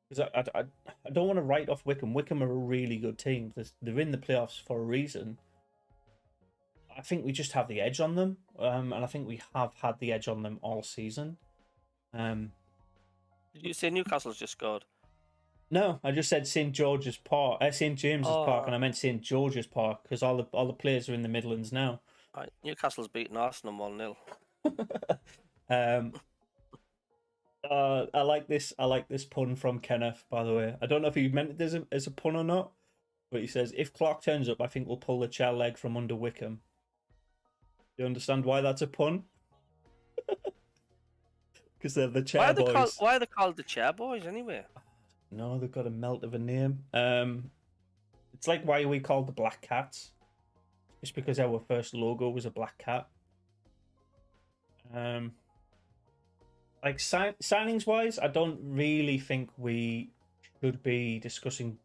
Because I don't want to write off Wickham. Wickham are a really good team. They're in the playoffs for a reason. I think we just have the edge on them, and I think we have had the edge on them all season. Did you say Newcastle's just scored? No, I just said St James's Park, and I meant St George's Park, because all the players are in the Midlands now. Right. Newcastle's beaten Arsenal 1-0. I like this pun from Kenneth, by the way. I don't know if he meant it as a pun or not, but he says, if Clark turns up, I think we'll pull the chair leg from under Wickham. Do you understand why that's a pun? Because they're the chair boys. Why are they called the chair boys anyway? No, they've got a melt of a name. It's like why we called the Black Cats. Just because our first logo was a black cat. Like signings wise, I don't really think we should be discussing.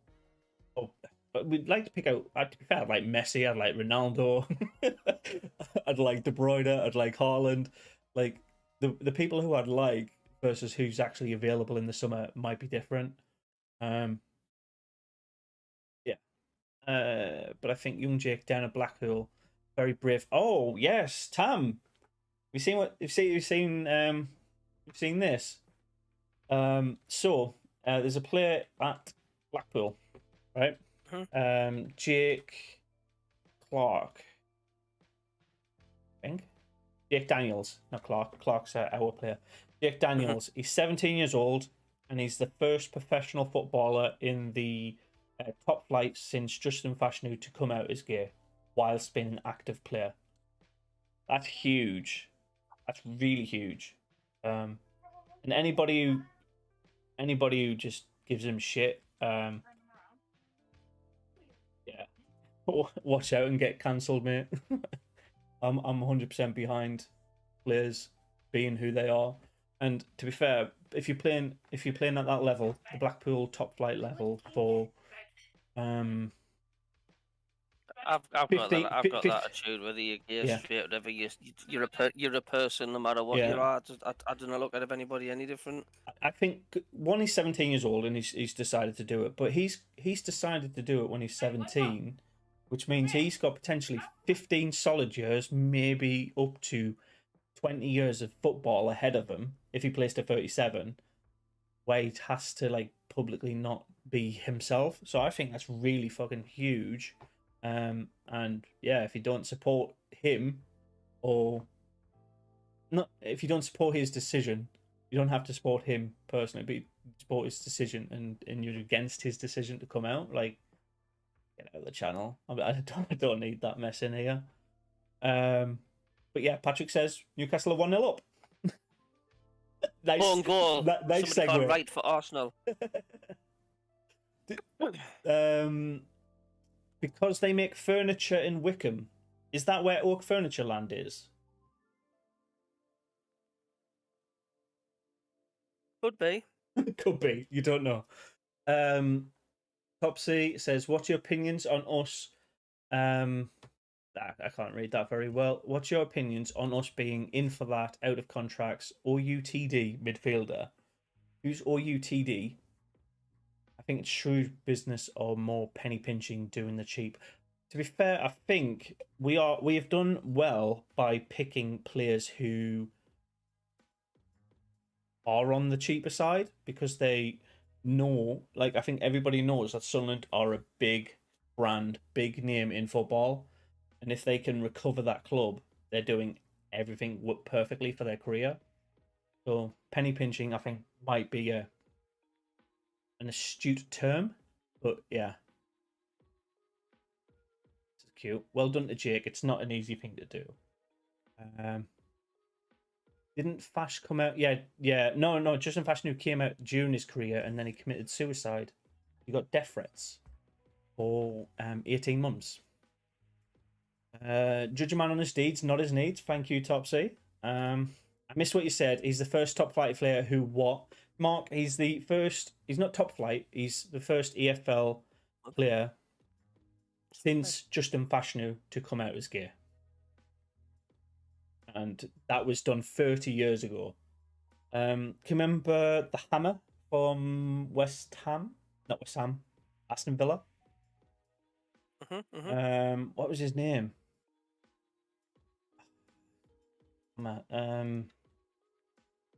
But we'd like to pick out. To be fair, I'd like Messi. I'd like Ronaldo. I'd like De Bruyne. I'd like Haaland. Like the people who I'd like versus who's actually available in the summer might be different. But I think young Jake down at Blackpool, very brave. Oh yes, Tam. You've seen this. So there's a player at Blackpool, right? Jake Clark. I think Jake Daniels, not Clark. Clark's our player. Jake Daniels. He's 17 years old, and he's the first professional footballer in the top flight since Justin Fashanu to come out as gay whilst being an active player. That's huge. That's really huge. And anybody who just gives him shit, yeah, watch out and get cancelled, mate. I'm 100% behind players being who they are. And to be fair, if you're playing at that level, the Blackpool top flight level for I've got that attitude. Whether you're gay, straight, whatever, you're a person, no matter what you are. I don't look at anybody any different. I think one, he's 17 years old and he's decided to do it, but he's decided to do it when he's 17, which means he's got potentially 15 solid years, maybe up to 20 years of football ahead of him if he plays to 37, where he has to like publicly not be himself. So I think that's really fucking huge. And yeah, if you don't support him or not if you don't support his decision, you don't have to support him personally, but you support his decision, and you're against his decision to come out. Like, get out of the channel. I don't need that mess in here. But yeah, Patrick says Newcastle are 1-0 up. Nice, Own goal. nice Somebody can't segue. write for Arsenal. Because they make furniture in Wickham. Is that where Oak Furniture Land is? Could be. Could be. You don't know. Topsy says, "What's your opinions on us?" I can't read that very well. What's your opinions on us being in for that out of contracts OUTD midfielder? Who's OUTD? I think it's shrewd business or more penny pinching doing the cheap. To be fair, I think we have done well by picking players who are on the cheaper side because they know, like, I think everybody knows that Sunderland are a big brand, big name in football, and if they can recover that club, they're doing everything perfectly for their career. So penny pinching, I think, might be an astute term, but yeah. Cute. Well done to Jake. It's not an easy thing to do. Didn't Fash come out? Yeah. No. Justin Fashanu came out during his career and then he committed suicide. He got death threats for 18 months. Judge a man on his deeds, not his needs. Thank you, Topsy. I missed what you said. He's the first top flight player who what? Mark, he's the first. He's not top flight. He's the first EFL player since Justin Fashanu to come out as gay. And that was done 30 years ago. Can you remember the Hammer from West Ham? Not West Ham, Aston Villa. What was his name?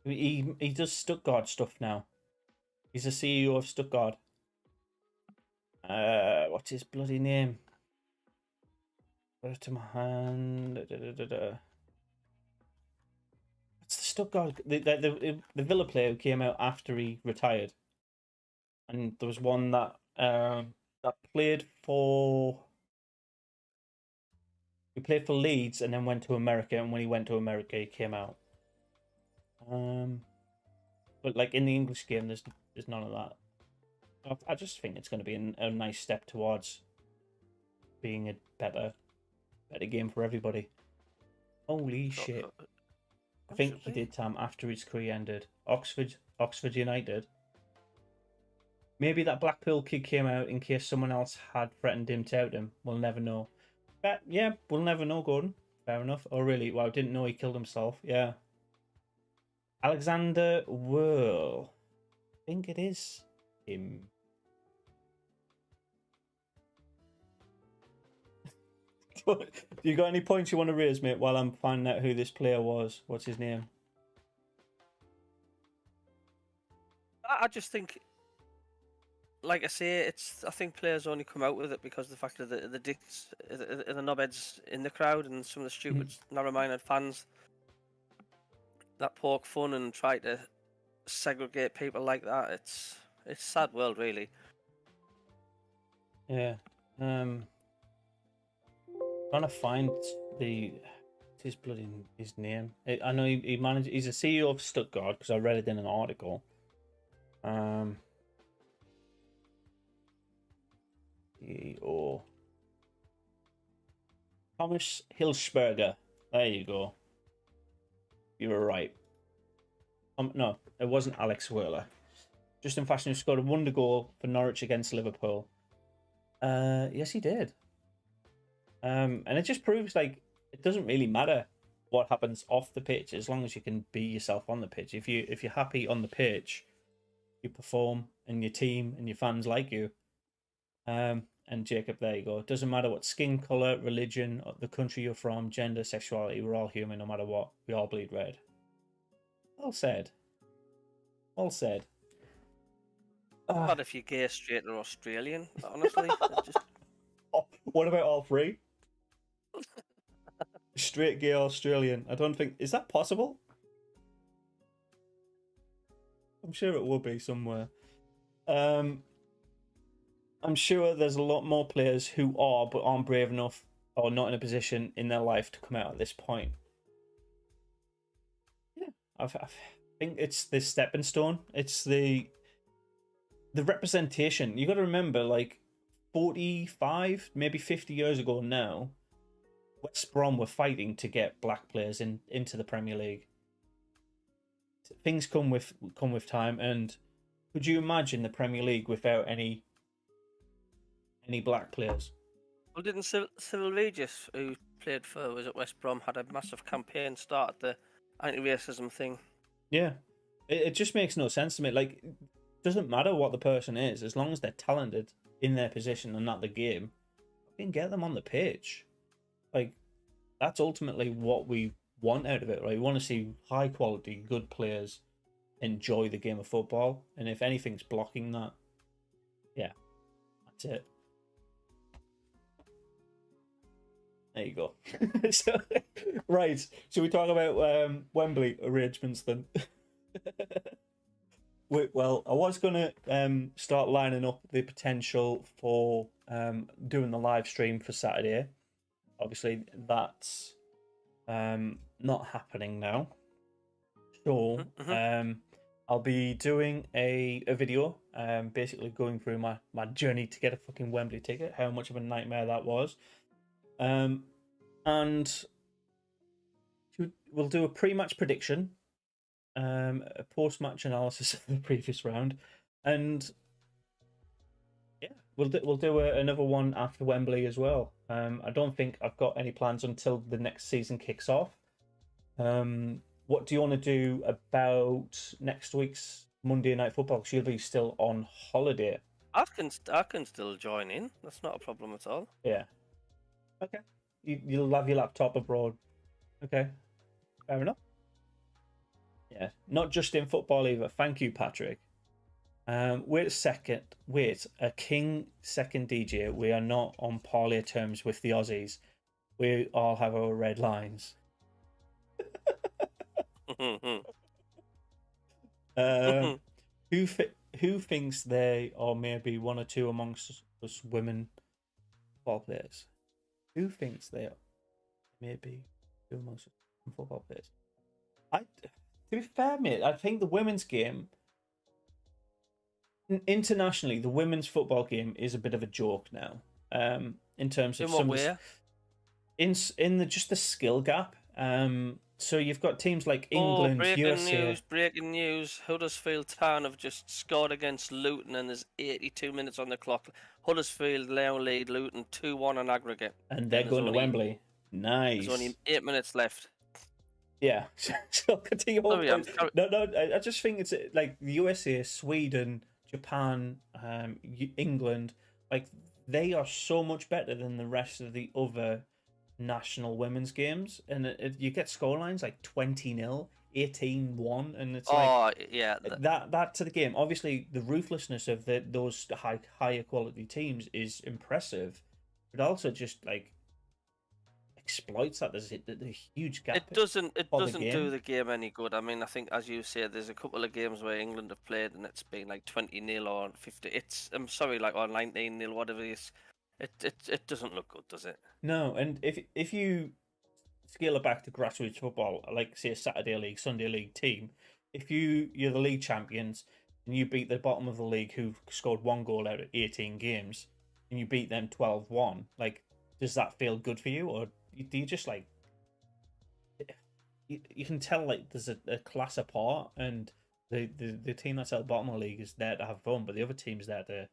He does Stuttgart stuff now. He's the CEO of Stuttgart. What's his bloody name? Put it to my hand. What's the Stuttgart? The Villa player who came out after he retired, and there was one that played for. He played for Leeds and then went to America, and when he went to America, he came out. But like in the English game, there's none of that. I just think it's going to be a nice step towards being a better game for everybody. Holy shit! I think he did Tam after his career ended. Oxford United. Maybe that Blackpool kid came out in case someone else had threatened him to out him. We'll never know. But yeah, we'll never know, Gordon. Fair enough. Oh really? Well, I didn't know he killed himself. Yeah. Alexander Whirl. I think it is him. Do you got any points you want to raise, mate, while I'm finding out who this player was? What's his name? I just think, like I say, I think players only come out with it because of the fact of the dicks, the knobheads in the crowd, and some of the stupid, narrow-minded fans that poke fun and try to segregate people like that. It's a sad world, really. Yeah. Trying to find his name. I know he's a CEO of Stuttgart because I read it in an article. CEO Thomas Hilsberger. There you go. You were right. No, it wasn't Alex Wurler. Justin Fashanu scored a wonder goal for Norwich against Liverpool. Yes, he did. And it just proves like it doesn't really matter what happens off the pitch as long as you can be yourself on the pitch. If you're happy on the pitch, you perform, and your team and your fans like you. And Jacob, there you go. It doesn't matter what skin color, religion, the country you're from, gender, sexuality. We're all human, no matter what. We all bleed red. All said. All said. Not if you're gay, straight, or Australian. Honestly, what about all three? Straight, gay, Australian. I don't think is that possible. sure it will be somewhere. I'm sure there's a lot more players who are but aren't brave enough or not in a position in their life to come out at this point. Yeah, I think it's the stepping stone. It's the representation. You got to remember, like 45, maybe 50 years ago now, West Brom were fighting to get black players into the Premier League. Things come with time, and could you imagine the Premier League without any black players? Well, didn't Cyril Regis, who played for was at West Brom, had a massive campaign start the anti-racism thing? Yeah, it just makes no sense to me. Like, it doesn't matter what the person is, as long as they're talented in their position and not the game, you can get them on the pitch. Like, that's ultimately what we want out of it, right? We want to see high quality, good players enjoy the game of football, and if anything's blocking that, yeah, that's it. There you go. So, right, should we talk about Wembley arrangements then? Well, I was going to start lining up the potential for doing the live stream for Saturday. Obviously, that's not happening now. So, I'll be doing a video, basically going through my journey to get a fucking Wembley ticket, how much of a nightmare that was. And we'll do a pre-match prediction, a post-match analysis of the previous round, and yeah, we'll do another one after Wembley as well. I don't think I've got any plans until the next season kicks off. What do you want to do about next week's Monday Night Football? Because you'll be still on holiday. I can still join in. That's not a problem at all. Yeah. Okay. You'll have your laptop abroad. Okay. Fair enough. Yeah. Not just in football either. Thank you, Patrick. Wait a second. Wait. A king second DJ. We are not on parley terms with the Aussies. We all have our red lines. Who thinks they are maybe one or two amongst us women football players? Who thinks they are maybe two amongst us football players? To be fair, mate, I think the women's game internationally, the women's football game is a bit of a joke now. In terms of in just the skill gap. So you've got teams like England, USA. Breaking news. Huddersfield Town have just scored against Luton and there's 82 minutes on the clock. Huddersfield now lead Luton 2-1 on aggregate. And they're going to Wembley. Nice. There's only 8 minutes left. Yeah. So continue on. No, I just think it's like the USA, Sweden, Japan, England, like they are so much better than the rest of the other national women's games, and you get scorelines like 20-0, 18-1, and it's that to the game. Obviously, the ruthlessness of those higher quality teams is impressive, but also just like exploits that. There's a huge gap. It doesn't do the game any good. I mean, I think as you said, there's a couple of games where England have played and it's been like 20-0 or 50. Or 19-0, whatever it is. It doesn't look good, does it? No, and if you scale it back to grassroots football, like say a Saturday league, Sunday league team, if you're the league champions and you beat the bottom of the league who scored 1 goal out of 18 games, and you beat them 12-1, like does that feel good for you, or do you just like you can tell like there's a class apart, and the team that's at the bottom of the league is there to have fun, but the other team's there to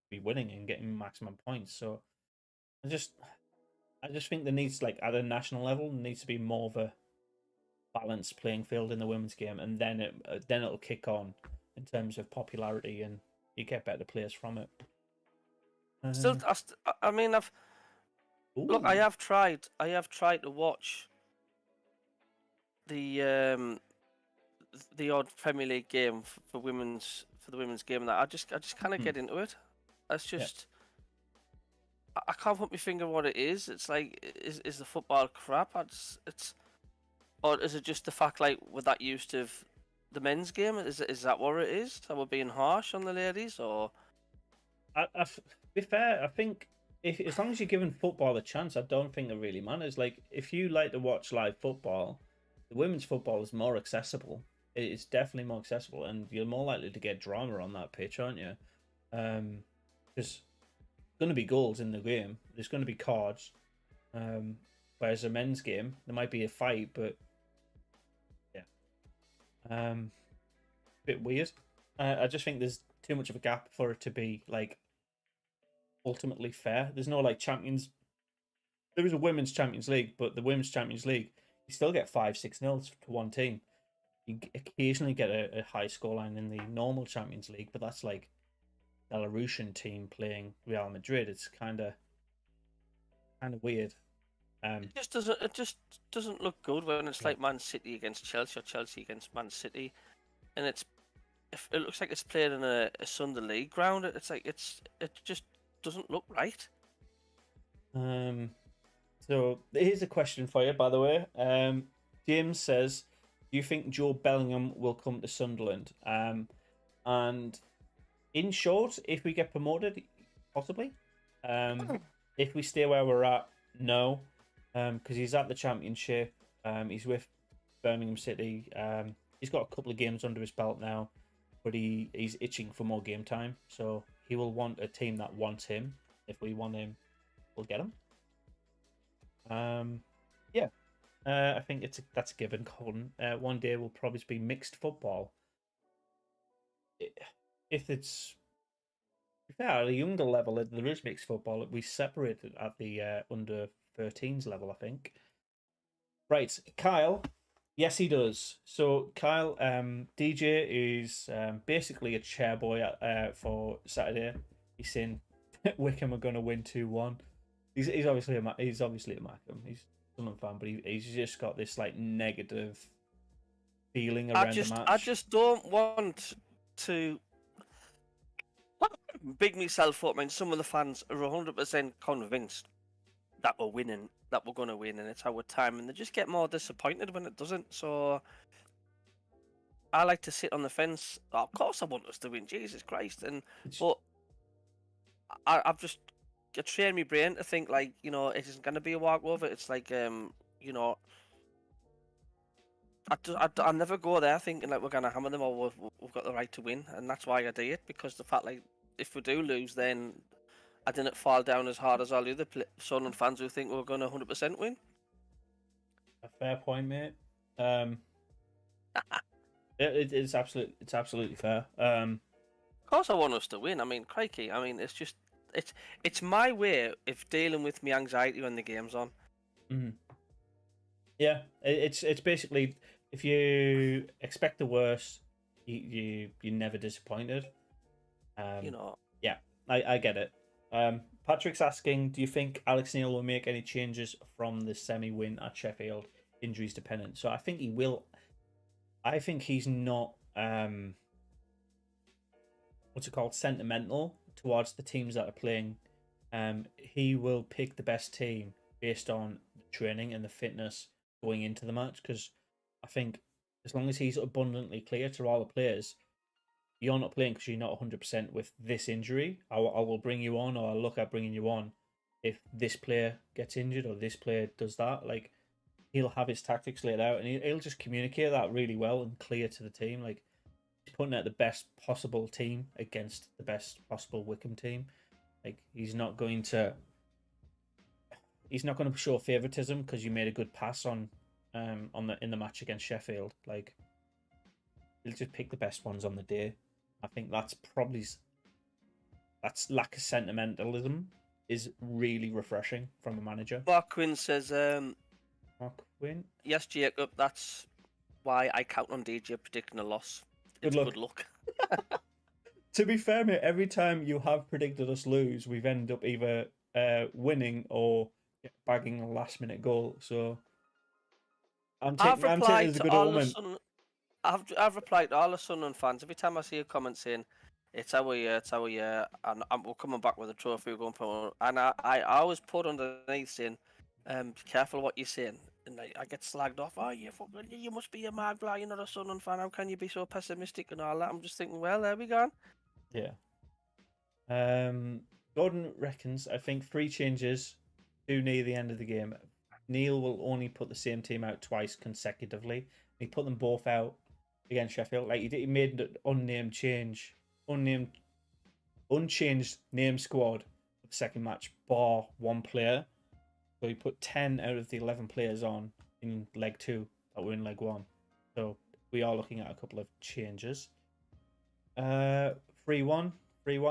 be winning and getting maximum points. So I just think there needs, like at a national level, there needs to be more of a balanced playing field in the women's game, and then it'll kick on in terms of popularity, and you get better players from it. Still, I mean, I have tried to watch the odd Premier League game for the women's game, and I just kind of get into it. It's just I can't put my finger on what it is. It's like is the football crap? Or is it just the fact like we're that used to the men's game? Is that what it is? Are we being harsh on the ladies, or? To be fair, I think if as long as you're giving football a chance, I don't think it really matters. Like if you like to watch live football, the women's football is more accessible. It's definitely more accessible, and you're more likely to get drama on that pitch, aren't you? There's going to be goals in the game. There's going to be cards. Whereas a men's game, there might be a fight, but yeah, bit weird. I just think there's too much of a gap for it to be like ultimately fair. There's no like champions. There is a women's Champions League, but the women's Champions League, you still get 5-6-0 to one team. You occasionally get a high scoreline in the normal Champions League, but that's like Belarusian team playing Real Madrid. It's kind of weird. It just doesn't look good when it's like Man City against Chelsea or Chelsea against Man City, and it looks like it's played in a Sunderland League ground. It's like it just doesn't look right. So here's a question for you, by the way. James says, "Do you think Joe Bellingham will come to Sunderland?" And in short, if we get promoted, possibly. If we stay where we're at, no, because he's at the Championship. He's with Birmingham City. He's got a couple of games under his belt now, but he's itching for more game time. So he will want a team that wants him. If we want him, we'll get him. Yeah, I think that's a given, Colin. One day will probably be mixed football. If it's at a younger level, there is mixed football. We separated at the under 13s level, I think. Right, Kyle. Yes, he does. So Kyle, DJ is basically a chair boy for Saturday. He's saying Wickham are going to win 2-1. He's obviously a Mackham. He's a Sunderland fan, but he's just got this like negative feeling around the match. I just don't want to big myself up. I mean, some of the fans are 100% convinced that we're winning, that we're going to win, and it's our time, and they just get more disappointed when it doesn't. So I like to sit on the fence. Of course, I want us to win. Jesus Christ! But I've just trained my brain to think like, it isn't going to be a walkover. It's like I never go there thinking like we're going to hammer them or we've got the right to win, and that's why I do it, because the fact like if we do lose, then I didn't fall down as hard as all the other Sunderland fans who think we're going to 100% win. A fair point, mate. It's absolutely fair. Of course, I want us to win. I mean, crikey. I mean, it's my way of dealing with my anxiety when the game's on. Mm-hmm. Yeah, it's basically if you expect the worst, you're never disappointed. Yeah, I get it. Patrick's asking, do you think Alex Neil will make any changes from the semi-win at Sheffield, injuries dependent? So I think he will. I think he's not sentimental towards the teams that are playing. He will pick the best team based on the training and the fitness going into the match, because I think as long as he's abundantly clear to all the players, you're not playing because you're not 100% with this injury. I will bring you on, or I'll look at bringing you on if this player gets injured or this player does that. Like, he'll have his tactics laid out, and he'll just communicate that really well and clear to the team. Like, he's putting out the best possible team against the best possible Wickham team. Like, he's not going to show favoritism because you made a good pass in the match against Sheffield. Like, he'll just pick the best ones on the day. I think that's lack of sentimentalism is really refreshing from a manager. Mark Quinn says, Mark Quinn? Yes, Jacob, that's why I count on DJ predicting a loss. It's good luck. To be fair, mate, every time you have predicted us lose, we've ended up either winning or bagging a last-minute goal. So I'm taking it as a good omen. I've replied to all the Sunderland fans every time I see a comment saying it's our year, and we're coming back with a trophy. We're going for, and I always put underneath saying, "Be careful what you're saying. and I get slagged off. Oh, you must be a Magpie. You're not a Sunderland fan. How can you be so pessimistic and all that? I'm just thinking, well, there we go. Yeah. Gordon reckons, I think 3 changes, 2 near the end of the game. Neil will only put the same team out twice consecutively. He put them both out against Sheffield. Like he made an unchanged name squad for the second match, bar 1 player. So he put 10 out of the 11 players on in leg 2 that were in leg 1. So we are looking at a couple of changes. 3-1. 3-1.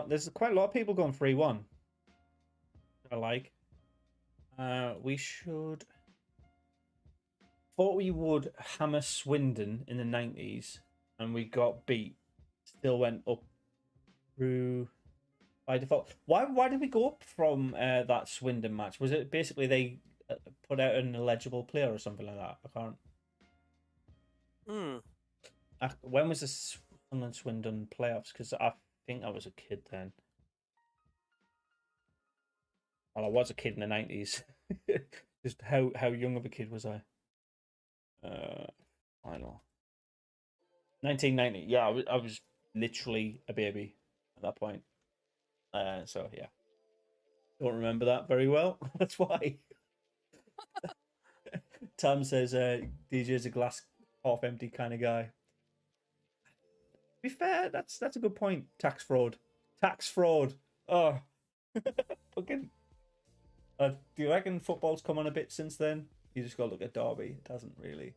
There's quite a lot of people going 3-1. I like. We should. Thought we would hammer Swindon in the 90s, and we got beat. Still went up through by default. Why did we go up from that Swindon match? Was it basically they put out an illegible player or something like that? I can't. When was the Sunderland Swindon playoffs? Because I think I was a kid then. Well, I was a kid in the 90s. Just how young of a kid was I? Final 1990. Yeah, I was literally a baby at that point. So yeah, don't remember that very well. That's why. Tom says DJ's a glass half empty kind of guy. To be fair, that's a good point. Tax fraud. Oh, fucking. Do you reckon football's come on a bit since then? You just got to look at Derby. It hasn't really.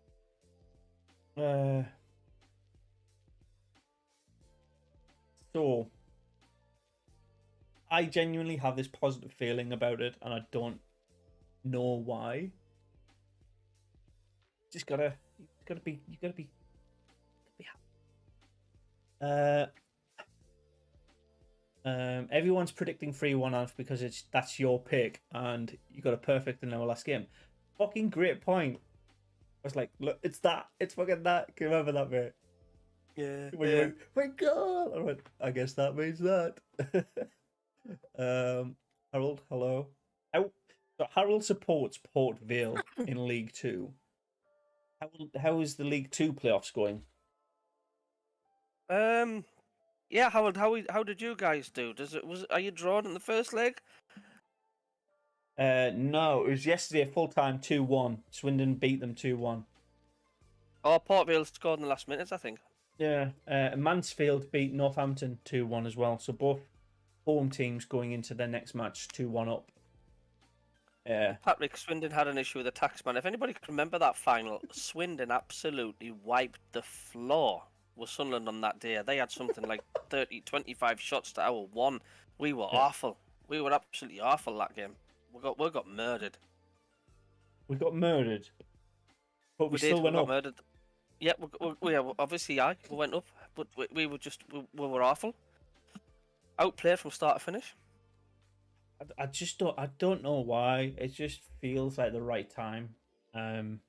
So, I genuinely have this positive feeling about it, and I don't know why. You gotta be happy. Everyone's predicting 3-1 Alf because that's your pick, and you got a perfect in our last game. Fucking great point. I was like, look, it's fucking that. Can you remember that bit? Yeah. When you went, my God! I went, I guess that means that. Harold, hello. So Harold supports Port Vale in League 2. How is the League 2 playoffs going? Yeah, Howard, how did you guys do? Are you drawn in the first leg? No, it was yesterday full time 2-1. Swindon beat them 2-1. Oh, Port Vale scored in the last minutes, I think. Yeah, Mansfield beat Northampton 2-1 as well. So both home teams going into their next match 2-1 up. Yeah. Patrick, Swindon had an issue with the taxman. If anybody can remember that final, Swindon absolutely wiped the floor with Sunderland on that day. They had something like 25 shots to our 1. We were awful. We were absolutely awful that game. We got murdered. We got murdered. But we still went up. Murdered. Yeah, we obviously we went up, but we were awful. Outplayed from start to finish. I don't know why. It just feels like the right time. I'm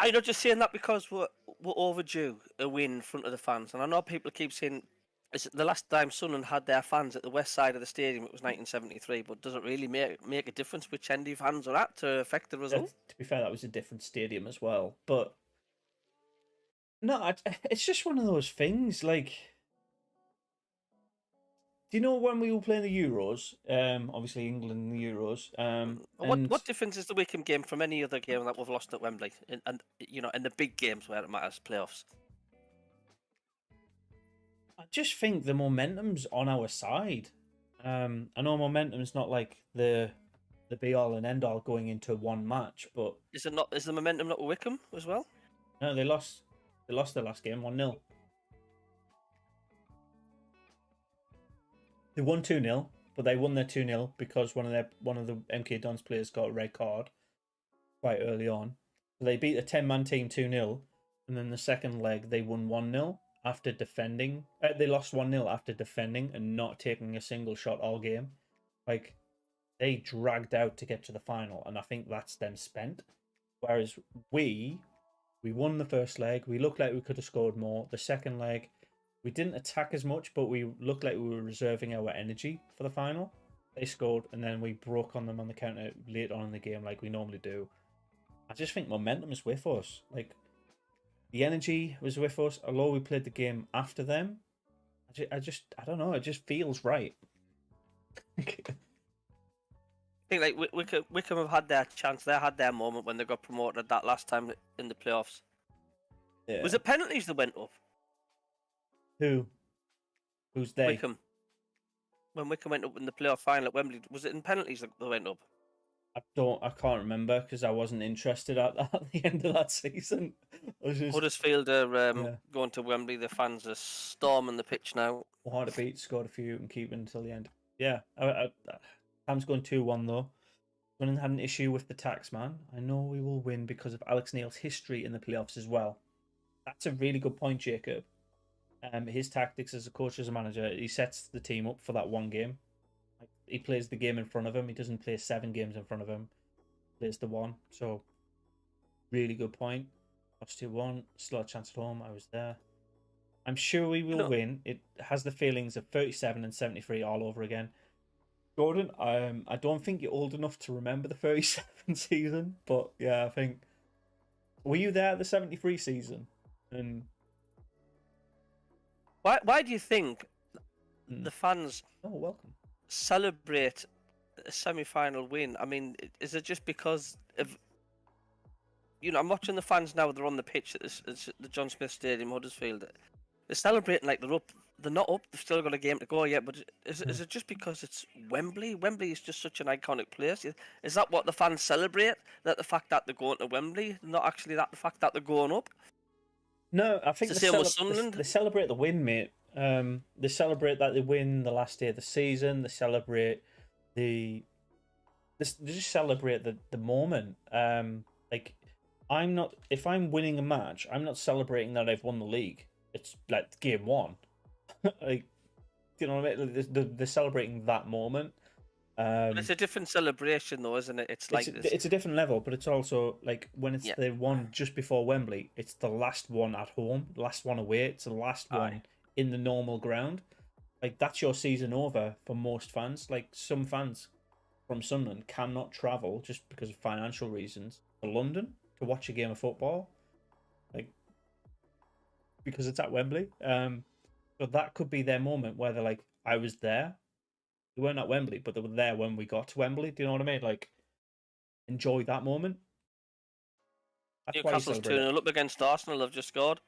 not just saying that because we're overdue a win in front of the fans, and I know people keep saying it's the last time Sunderland had their fans at the west side of the stadium. It was 1973, but does it really make a difference which end your fans are at to affect the result? To be fair, that was a different stadium as well, but no, it's just one of those things. Like, do you know when we were playing the Euros? Obviously England in the Euros. What difference is the Wickham game from any other game that we've lost at Wembley? And in the big games where it matters, playoffs. I just think the momentum's on our side. I know momentum's not like the be all and end all going into one match, but is the momentum not with Wickham as well? No, they lost. They lost their last game 1-0. They won 2-0, but they won their 2-0 because one of the MK Dons players got a red card quite early on. So they beat a 10-man team 2-0, and then the second leg they won 1-0 after defending. They lost 1-0 after defending and not taking a single shot all game. Like, they dragged out to get to the final, and I think that's them spent. Whereas we won the first leg. We looked like we could have scored more. The second leg, we didn't attack as much, but we looked like we were reserving our energy for the final. They scored, and then we broke on them on the counter late on in the game like we normally do. I just think momentum is with us. Like, the energy was with us. Although we played the game after them, I don't know. It just feels right. I think like Wickham have had their chance. They had their moment when they got promoted that last time in the playoffs. Yeah. Was it penalties that went up? Who? Who's they? Wickham. When Wickham went up in the playoff final at Wembley, was it in penalties that they went up? I can't remember because I wasn't interested at the end of that season. Huddersfield are going to Wembley. The fans are storming the pitch now. Hard to beat, scored a few and keep it until the end. Yeah, Ham's going 2-1 though. Running had an issue with the tax man. I know we will win because of Alex Neil's history in the playoffs as well. That's a really good point, Jacob. His tactics as a coach, as a manager, he sets the team up for that one game. He plays the game in front of him. He doesn't play 7 games in front of him. He plays the one. So, really good point. Lost 2-1. Still a chance at home. I was there. I'm sure we will win. It has the feelings of 37 and 73 all over again. Gordon, I don't think you're old enough to remember the 37 season, but yeah, I think. Were you there at the 73 season? And why do you think the fans welcome celebrate a semi-final win? I mean, is it just because of I'm watching the fans now. They're on the pitch at the John Smith Stadium, Huddersfield. They're celebrating like they're up. They're not up. They've still got a game to go yet. But is it just because it's Wembley? Wembley is just such an iconic place. Is that what the fans celebrate? That the fact that they're going to Wembley, not actually that the fact that they're going up? No, I think it's the same with Sunderland. They celebrate the win, mate. They celebrate that they win the last day of the season. They celebrate they just celebrate the moment. Like if I'm winning a match, I'm not celebrating that I've won the league. It's like game 1. Like, you know what I mean? They're celebrating that moment. But it's a different celebration, though, isn't it? It's a different level, but it's also like when it's the one just before Wembley. It's the last one at home, last one away. It's the last one in the normal ground. Like, that's your season over for most fans. Like, some fans from Sunderland cannot travel just because of financial reasons to London to watch a game of football. Like, because it's at Wembley. So that could be their moment where they're like, I was there. They weren't at Wembley, but they were there when we got to Wembley. Do you know what I mean? Like, enjoy that moment. Newcastle's 2-0 up against Arsenal. They've just scored.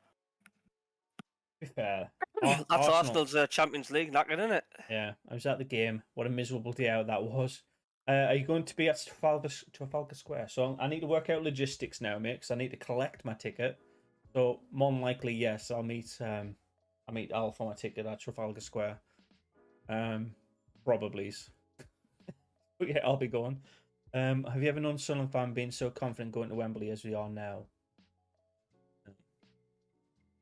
To be fair, that's Arsenal's Champions League knocking, isn't it? Yeah, I was at the game. What a miserable day out that was. Are you going to be at Trafalgar Square? So I need to work out logistics now, mate, because I need to collect my ticket. So more than likely, yes, I'll meet Al for my ticket at Trafalgar Square. Probably. But yeah, I'll be going. Have you ever known Sunderland fan being so confident going to Wembley as we are now?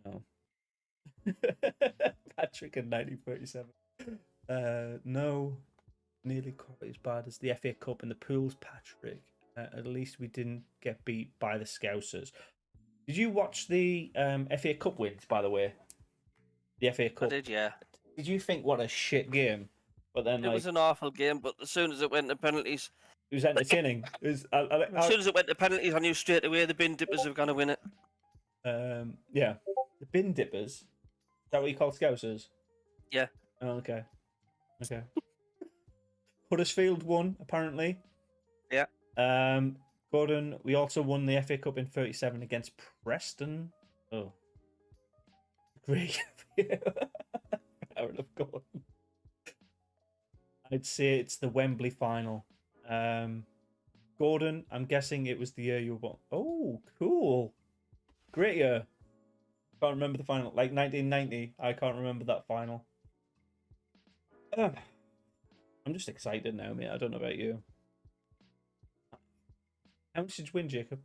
No. Patrick in 1937. No. Nearly quite as bad as the FA Cup in the pools, Patrick. At least we didn't get beat by the Scousers. Did you watch the FA Cup wins, by the way? The FA Cup. I did, yeah. Did you think what a shit game? But then it was an awful game, but as soon as it went to penalties, it was entertaining. As soon as it went to penalties, I knew straight away the bin dippers were going to win it. Yeah, the bin dippers. Is that what you call Scousers? Yeah. Oh, okay. Huddersfield won apparently. Yeah. Gordon, we also won the FA Cup in 37 against Preston. Oh, great. Fair enough, Gordon. I'd say it's the Wembley final. Gordon, I'm guessing it was the year you won. Oh, cool. Great year. Can't remember the final. Like 1990. I can't remember that final. I'm just excited now, mate. I don't know about you. How much did you win, Jacob?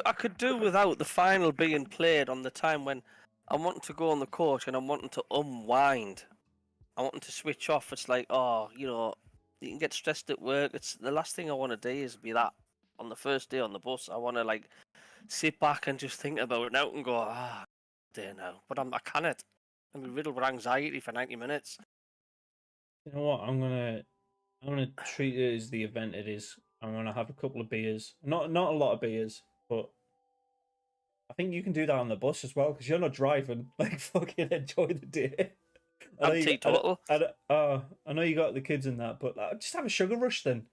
I could do without the final being played on the time when I'm wanting to go on the coach and I'm wanting to unwind. I want to switch off. It's like, you can get stressed at work. It's the last thing I want to do is be that on the first day on the bus. I want to like sit back and just think about it now and go, there now. But I cannot. I'm riddled with anxiety for 90 minutes. You know what? I'm gonna treat it as the event it is. I'm gonna have a couple of beers. Not a lot of beers, but I think you can do that on the bus as well because you're not driving. Like fucking enjoy the day. I know I'm you. teetotal. I know you got the kids and that, but just have a sugar rush then.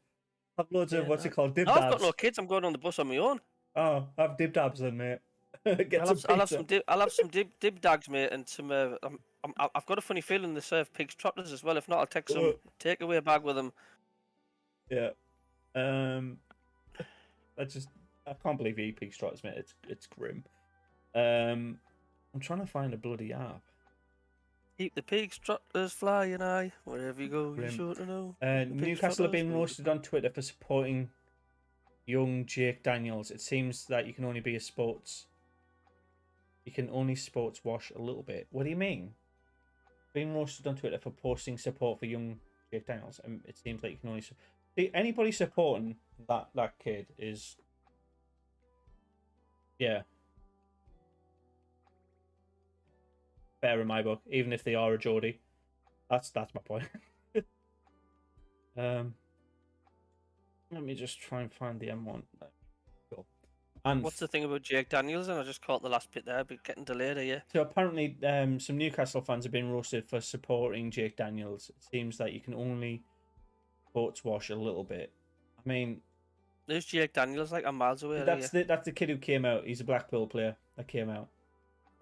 Have loads of Yeah, what's no. it called, dib No, I've got no dabs. kids. I'm going on the bus on my own. Oh, have dib dabs then, mate. Get some I'll have pizza. some dib dags, mate, and some. I've got a funny feeling they serve pig's trotters as well. If not, I'll take some takeaway bag with them. Yeah. Um. I can't believe you eat pig strikes, mate. It's grim. I'm trying to find a bloody app. Keep the pig's trotters flying high. Wherever you go, you're Grim. sure to know. The pig's Newcastle have trotters been will- roasted on Twitter for supporting young Jake Daniels. It seems that you can only be a sports. You can only sports wash a little bit. What do you mean? Being roasted on Twitter for posting support for young Jake Daniels. It seems like you can only see anybody supporting that kid is. Yeah. Fair in my book, even if they are a Geordie. That's my point. Let me just try and find the M1. Cool. And What's the thing about Jake Daniels? And I just caught the last bit there, but getting delayed here. so apparently, some Newcastle fans have been roasted for supporting Jake Daniels. It seems that you can only sports wash a little bit. I mean, There's Jake Daniels, like I'm miles away. that's the kid who came out. He's a Blackpool player that came out.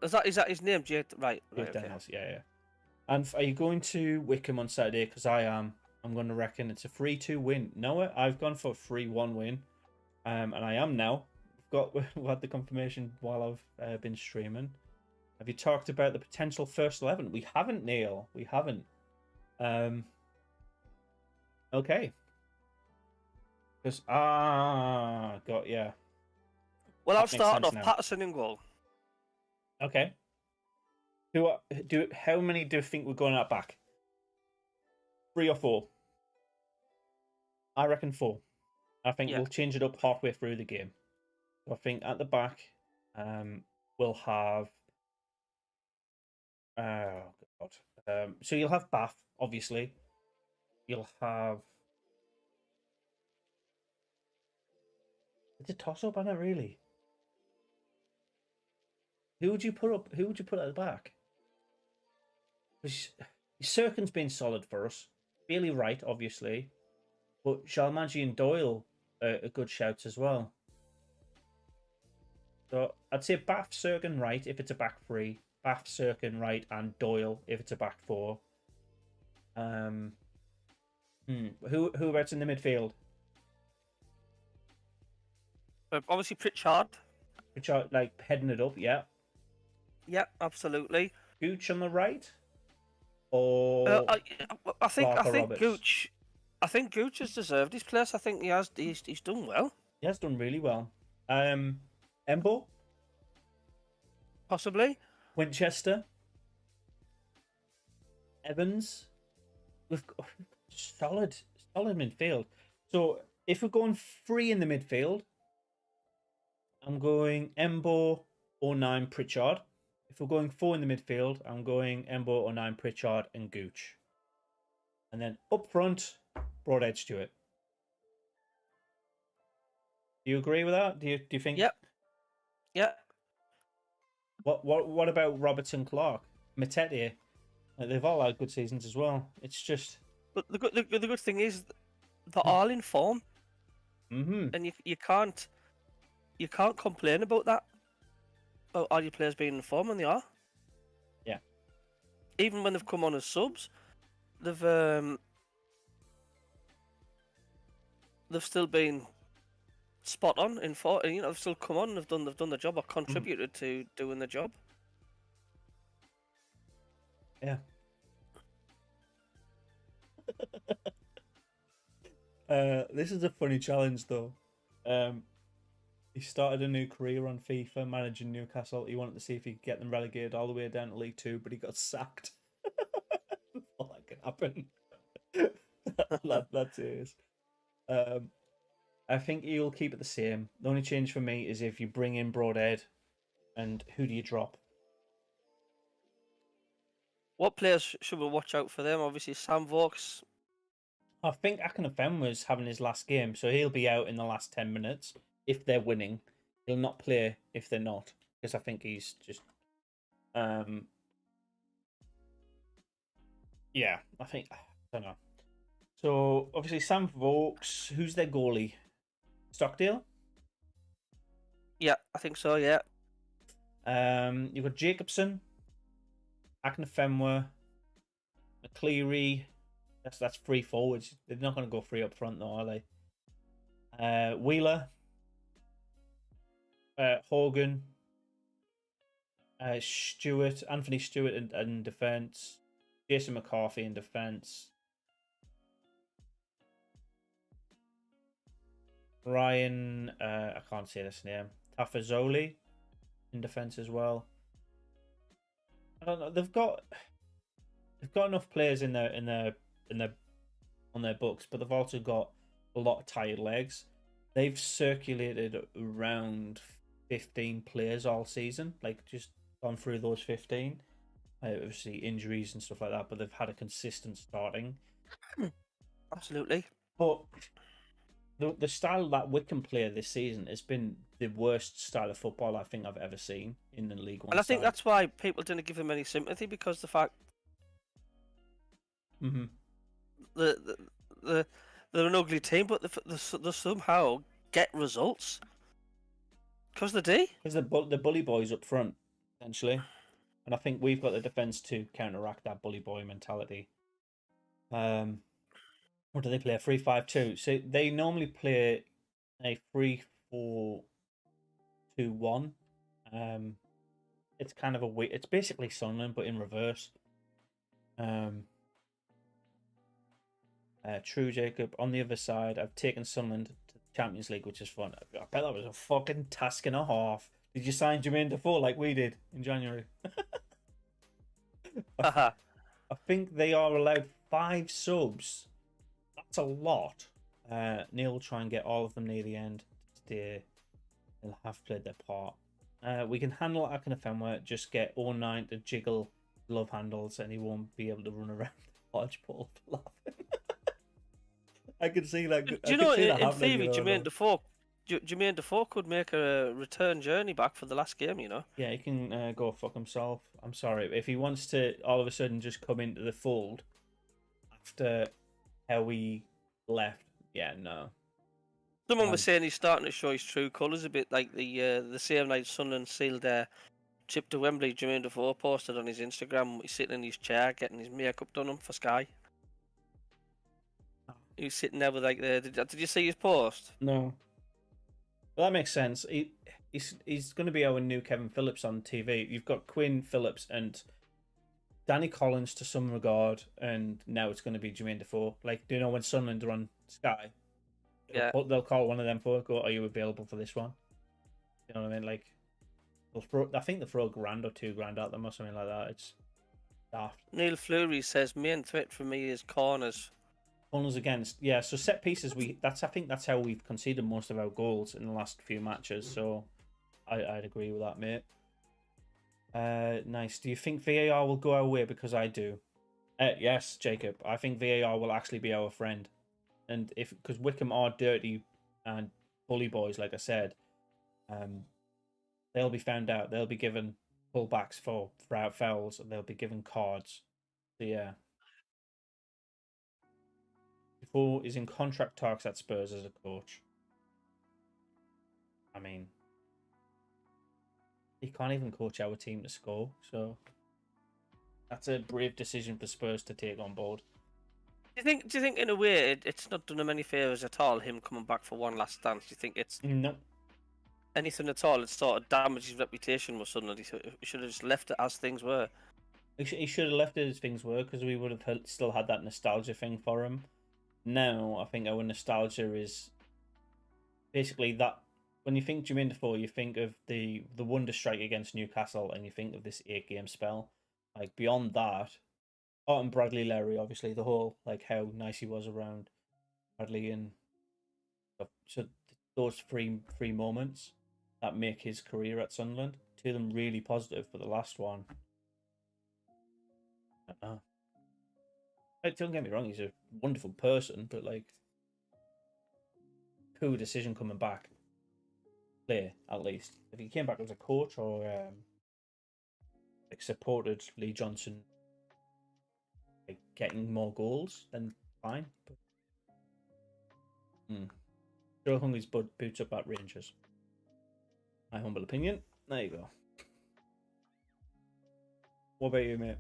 Is that his name, Jake? Right, Jake okay. Daniels, yeah. And are you going to Wickham on Saturday? Because I am. I'm going to reckon it's a 3-2 win. No, I've gone for a 3-1 win. And I am now. We had the confirmation while I've been streaming. Have you talked about the potential first 11? We haven't, Neil. We haven't. Okay. Because got yeah. Well, That I'll makes start sense off now. Patterson in goal. Okay. How many do you think we're going at back? 3 or 4? I reckon 4. I think Yeah. we'll change it up halfway through the game. So I think at the back, we'll have. Oh God. So you'll have Bath, obviously. You'll have. It's a toss-up, isn't it? Really. Who would you put up? Who would you put at the back? Sirkin's been solid for us. Bailey Wright, obviously, but Shalmanji and Doyle are good shouts as well. So I'd say Bath, Sirkin, Wright if it's a back 3. Bath, Sirkin, Wright, and Doyle if it's a back 4. Who about in the midfield? Obviously Pritchard. Which are like heading it up, yeah. Yeah, absolutely. Gooch on the right, or I think Clark or Roberts? Gooch. I think Gooch has deserved his place. I think he has. He's done well. He has done really well. Embo, Possibly. Winchester, Evans. We've got solid midfield. So if we're going 3 in the midfield, I'm going Embo, 09, Pritchard. If we're going 4 in the midfield, I'm going Embo, 09, Pritchard, and Gooch. And then up front, Broadhead Stewart. Do you agree with that? Do you think? Yep. Yeah. What about Robertson, Clark, Matete? They've all had good seasons as well. It's just. But the good thing is, they're all in form, and you can't complain about that. About all your players being in form, and they are. Yeah. Even when they've come on as subs, they've still been spot on in form. You know, they've still come on. They've done the job or contributed to doing the job. Yeah. This is a funny challenge though. He started a new career on FIFA, managing Newcastle. He wanted to see if he could get them relegated all the way down to League 2, but he got sacked before that could happen. That's it. I think he'll keep it the same. The only change for me is if you bring in Broadhead, and who do you drop? What players should we watch out for them? Obviously, Sam Vokes. I think Akinfenwa was having his last game, so he'll be out in the last 10 minutes if they're winning. He'll not play if they're not, because I think he's just. Yeah, I think. I don't know. So, obviously, Sam Vokes, who's their goalie? Stockdale? Yeah, I think so. Yeah. You've got Jacobson, Akinfenwa, McCleary. That's three forwards. They're not going to go three up front, though, are they? Wheeler, Hogan, Stewart, Anthony Stewart in defence, Jason McCarthy in defence, Ryan, I can't say this name, Tafazoli in defence as well. I don't know. They've got enough players in their on their books, but they've also got a lot of tired legs. They've circulated around 15 players all season, like just gone through those 15. Obviously injuries and stuff like that, but they've had a consistent starting. Absolutely. But the style that Wickham play this season has been the worst style of football I think I've ever seen in the League One. And I think that's why people didn't give him any sympathy, because the fact they're an ugly team, but they somehow get results because they do. Because the bully boys up front, essentially. And I think we've got the defence to counteract that bully boy mentality. What do they play? A 3-5-2. So they normally play a 3-4-2-1. It's kind of it's basically Sunderland but in reverse. True Jacob. On the other side, I've taken Sunderland to the Champions League, which is fun. I bet that was a fucking task and a half. Did you sign Jermaine Defoe like we did in January? I think they are allowed 5 subs. That's a lot. Neil will try and get all of them near the end. They'll have played their part. We can handle Akinfenwa, just get 09 to jiggle glove handles and he won't be able to run around the large ball for laughing. I can see that. Do you know, in theory, Jermaine Defoe could make a return journey back for the last game, you know? Yeah, he can go fuck himself. I'm sorry. If he wants to all of a sudden just come into the fold after how we left, yeah, no. Someone was saying he's starting to show his true colours a bit, like the same night Sunderland sealed their trip to Wembley. Jermaine Defoe posted on his Instagram. He's sitting in his chair getting his makeup done on for Sky. He was sitting there with like the. Did you see his post? No. Well, that makes sense. He's going to be our new Kevin Phillips on TV. You've got Quinn Phillips and Danny Collins to some regard, and now it's going to be Jermaine Defoe. Like, do you know when Sunderland are on Sky? Yeah. They'll call one of them for go. Are you available for this one? You know what I mean? Like, I think they'll throw $1,000 or $2,000 at them or something like that. It's daft. Neil Fleury says main threat for me is corners. Corners against, yeah. So set pieces, I think that's how we've conceded most of our goals in the last few matches. So I'd agree with that, mate. Nice. Do you think VAR will go our way? Because I do. Yes, Jacob. I think VAR will actually be our friend. And because Wickham are dirty and bully boys, like I said, they'll be found out. They'll be given pullbacks for fouls, and they'll be given cards. So yeah. Defoe is in contract talks at Spurs as a coach. I mean, he can't even coach our team to score, so that's a brave decision for Spurs to take on board. Do you think in a way it's not done him any favours at all, him coming back for one last dance? Do you think it's no anything at all? It's sort of damaged his reputation with Sunderland. He should have just left it as things were. He should have left it as things were, because we would have still had that nostalgia thing for him. Now, I think our nostalgia is basically that when you think Jermaine Defoe, you think of the wonder strike against Newcastle, and you think of this 8-game spell. Like, beyond that, and Bradley Larry, obviously, the whole, like, how nice he was around Bradley and stuff. So those three moments that make his career at Sunderland, 2 of them really positive, but the last one, Like, don't get me wrong, he's a wonderful person, but like, poor decision coming back. Player, at least. If he came back as a coach or like supported Lee Johnson like getting more goals, then fine. But still hung his boots up at Rangers. My humble opinion. There you go. What about you, mate?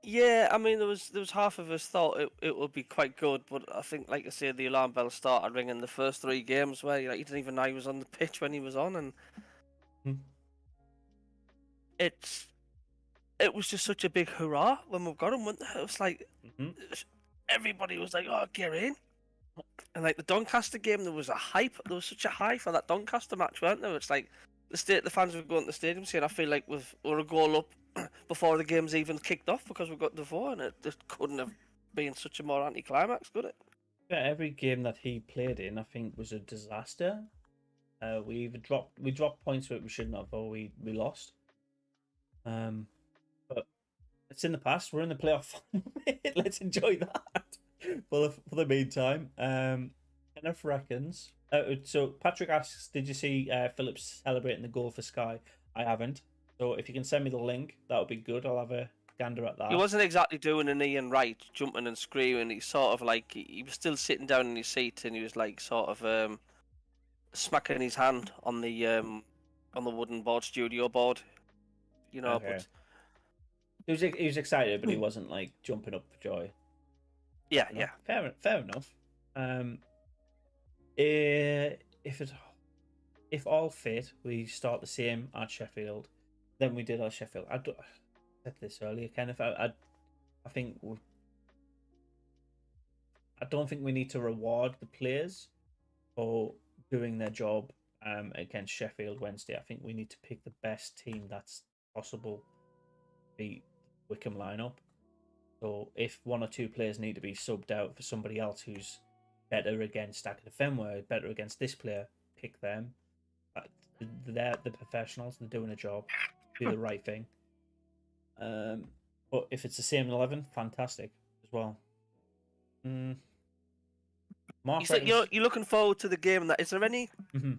Yeah, I mean, there was half of us thought it would be quite good, but I think, like I say, the alarm bell started ringing the first 3 games where you didn't even know he was on the pitch when he was on, and it was just such a big hurrah when we got him. Wasn't it? It was like everybody was like, "Oh, get in!" And like the Doncaster game, there was a hype. There was such a hype for that Doncaster match, weren't there? It's like the fans were going to the stadium saying, "I feel like we're a goal up before the game's even kicked off because we've got the 4," and it just couldn't have been such a more anticlimax, could it? Yeah, every game that he played in, I think, was a disaster. We dropped points that we shouldn't have, or we lost. But it's in the past. We're in the playoff. Let's enjoy that for the meantime. Enough reckons. So Patrick asks, "Did you see Phillips celebrating the goal for Sky?" I haven't. So if you can send me the link, that would be good. I'll have a gander at that. He wasn't exactly doing an Ian Wright, jumping and screaming. He sort of like he was still sitting down in his seat, and he was like sort of smacking his hand on the wooden board, studio board. You know, Okay. but He was excited, but he wasn't like jumping up for joy. yeah, yeah. Fair enough. If all fit, we start the same at Sheffield. Then we did at Sheffield. I said this earlier, Kenneth. I think I don't think we need to reward the players for doing their job against Sheffield Wednesday. I think we need to pick the best team that's possible to beat Wickham lineup. So if 1 or 2 players need to be subbed out for somebody else who's better against Fenway, better against this player, pick them. They're the professionals. They're doing a job. Do the right thing. But if it's the same 11, fantastic as well. Mark, You're looking forward to the game. And that is there any? Mm-hmm.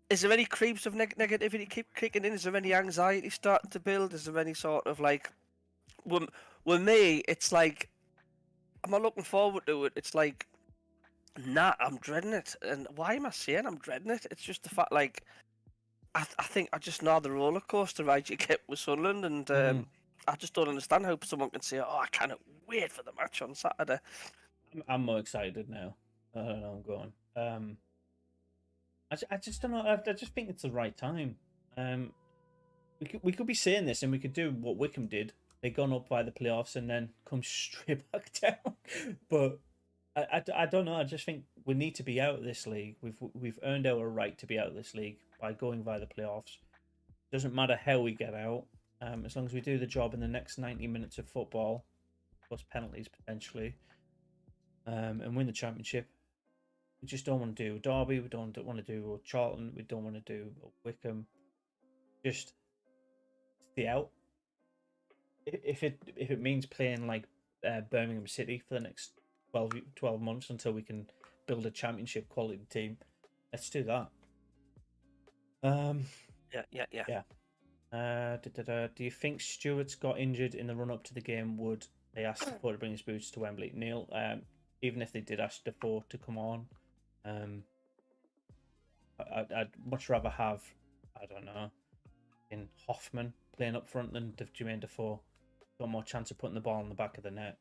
Is there any creeps of negativity keep kicking in? Is there any anxiety starting to build? Is there any sort of like, with me, it's like, I'm not looking forward to it. It's like, nah, I'm dreading it. And why am I saying I'm dreading it? It's just the fact, like, I think I just know the roller coaster ride you get with Sunderland, and I just don't understand how someone can say, "Oh, I cannot wait for the match on Saturday." I'm more excited now. I don't know. I'm going. I just don't know. I just think it's the right time. We could be saying this, and we could do what Wickham did. They gone up by the playoffs and then come straight back down. But I don't know. I just think we need to be out of this league. We've earned our right to be out of this league by going via the playoffs. Doesn't matter how we get out, as long as we do the job in the next 90 minutes of football, plus penalties potentially, and win the championship. We just don't want to do Derby. We don't want to do Charlton. We don't want to do Wickham. Just stay out. If it means playing like Birmingham City for the next 12 months until we can build a championship quality team, let's do that. Yeah. Do you think Stewart's got injured in the run up to the game? Would they ask Defoe to bring his boots to Wembley? Neil, even if they did ask Defoe to come on, I'd much rather have, I don't know, in Hoffman playing up front than Jermaine Defoe. Got more chance of putting the ball in the back of the net.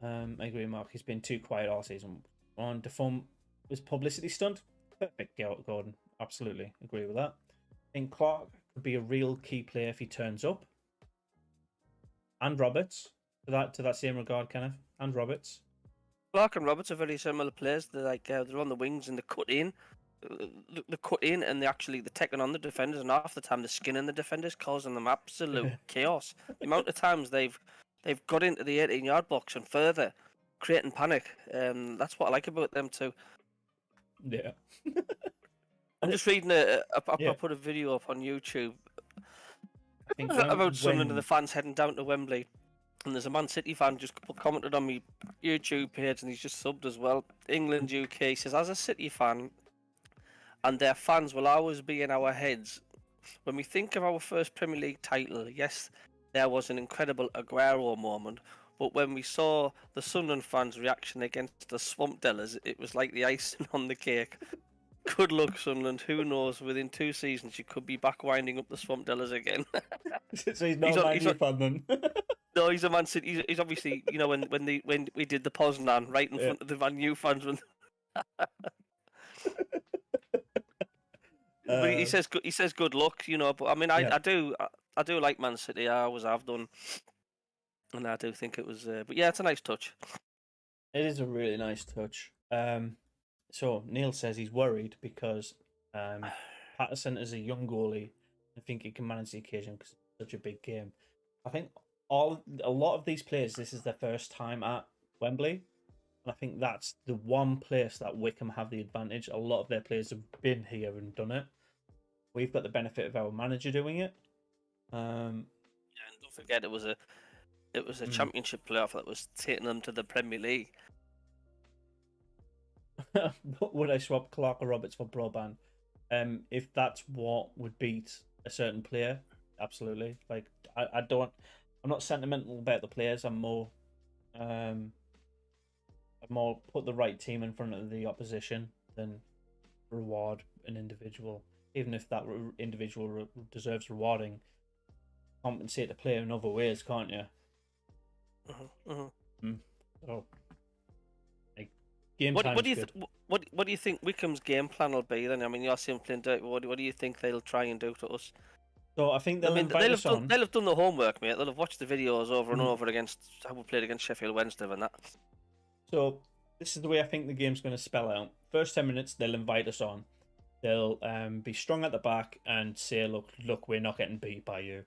I agree, Mark. He's been too quiet all season. On Defoe was publicity stunt. Perfect, Gordon. Absolutely agree with that. I think Clark could be a real key player if he turns up. And Roberts, to that same regard, Kenneth. And Roberts. Clark and Roberts are very similar players. They're like they're on the wings and they cut in. The cut in and they're taking on the defenders, and half the time they're skinning the defenders, causing them absolute chaos. The amount of times they've got into the 18-yard box and further, creating panic. That's what I like about them too. Yeah. I'm just reading I put a video up on YouTube. I think about Sunderland and the when fans heading down to Wembley. And there's a Man City fan just commented on my YouTube page, and he's just subbed as well. England, UK, he says, as a City fan, and their fans will always be in our heads. When we think of our first Premier League title, yes, there was an incredible Aguero moment, but when we saw the Sunderland fans' reaction against the Swamp Dwellers, it was like the icing on the cake. Good luck, Sunderland. Who knows? Within 2 seasons, you could be back winding up the Swamp Dwellers again. so he's not a Man U fan then. No, he's a Man City. He's obviously, you know, when we did the Poznan right in front of the Man U fans. When... but he says good luck, you know. But I mean, I do like Man City. I always have done, and I do think it was. But yeah, it's a nice touch. It is a really nice touch. So Neil says he's worried because Patterson is a young goalie. I think he can manage the occasion because it's such a big game. I think a lot of these players, this is their first time at Wembley, and I think that's the one place that Wickham have the advantage. A lot of their players have been here and done it. We've got the benefit of our manager doing it. Yeah, and don't forget it was a championship playoff that was taking them to the Premier League. Would I swap Clark or Roberts for Broadband? If that's what would beat a certain player, absolutely. Like I'm not sentimental about the players. I'm more put the right team in front of the opposition than reward an individual, even if that individual deserves rewarding. Compensate the player in other ways, can't you? So, like, game time. What do you think Wickham's game plan will be then? I mean, you're simply dirty. What do you think they'll try and do to us? So I think they'll have done the homework, mate. They'll have watched the videos over and over against how we played against Sheffield Wednesday and that. So this is the way I think the game's going to spell out. First 10 minutes, they'll invite us on. They'll be strong at the back and say, look, we're not getting beat by you.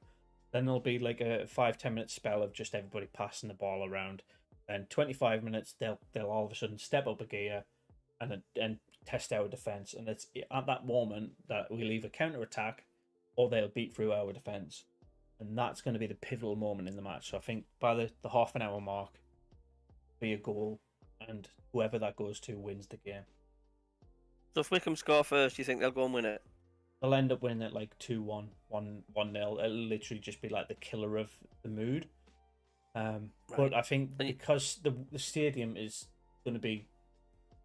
Then there'll be like a 5-10 minute spell of just everybody passing the ball around. Then 25 minutes, they'll all of a sudden step up a gear and test our defence. And it's at that moment that we'll either counter attack or they'll beat through our defence. And that's going to be the pivotal moment in the match. So I think by the half an hour mark, be a goal, and whoever that goes to wins the game. So if Wickham score first, do you think they'll go and win it? They'll end up winning it like 2-1, 1-0. It'll literally just be like the killer of the mood. Right. But I think because the stadium is going to be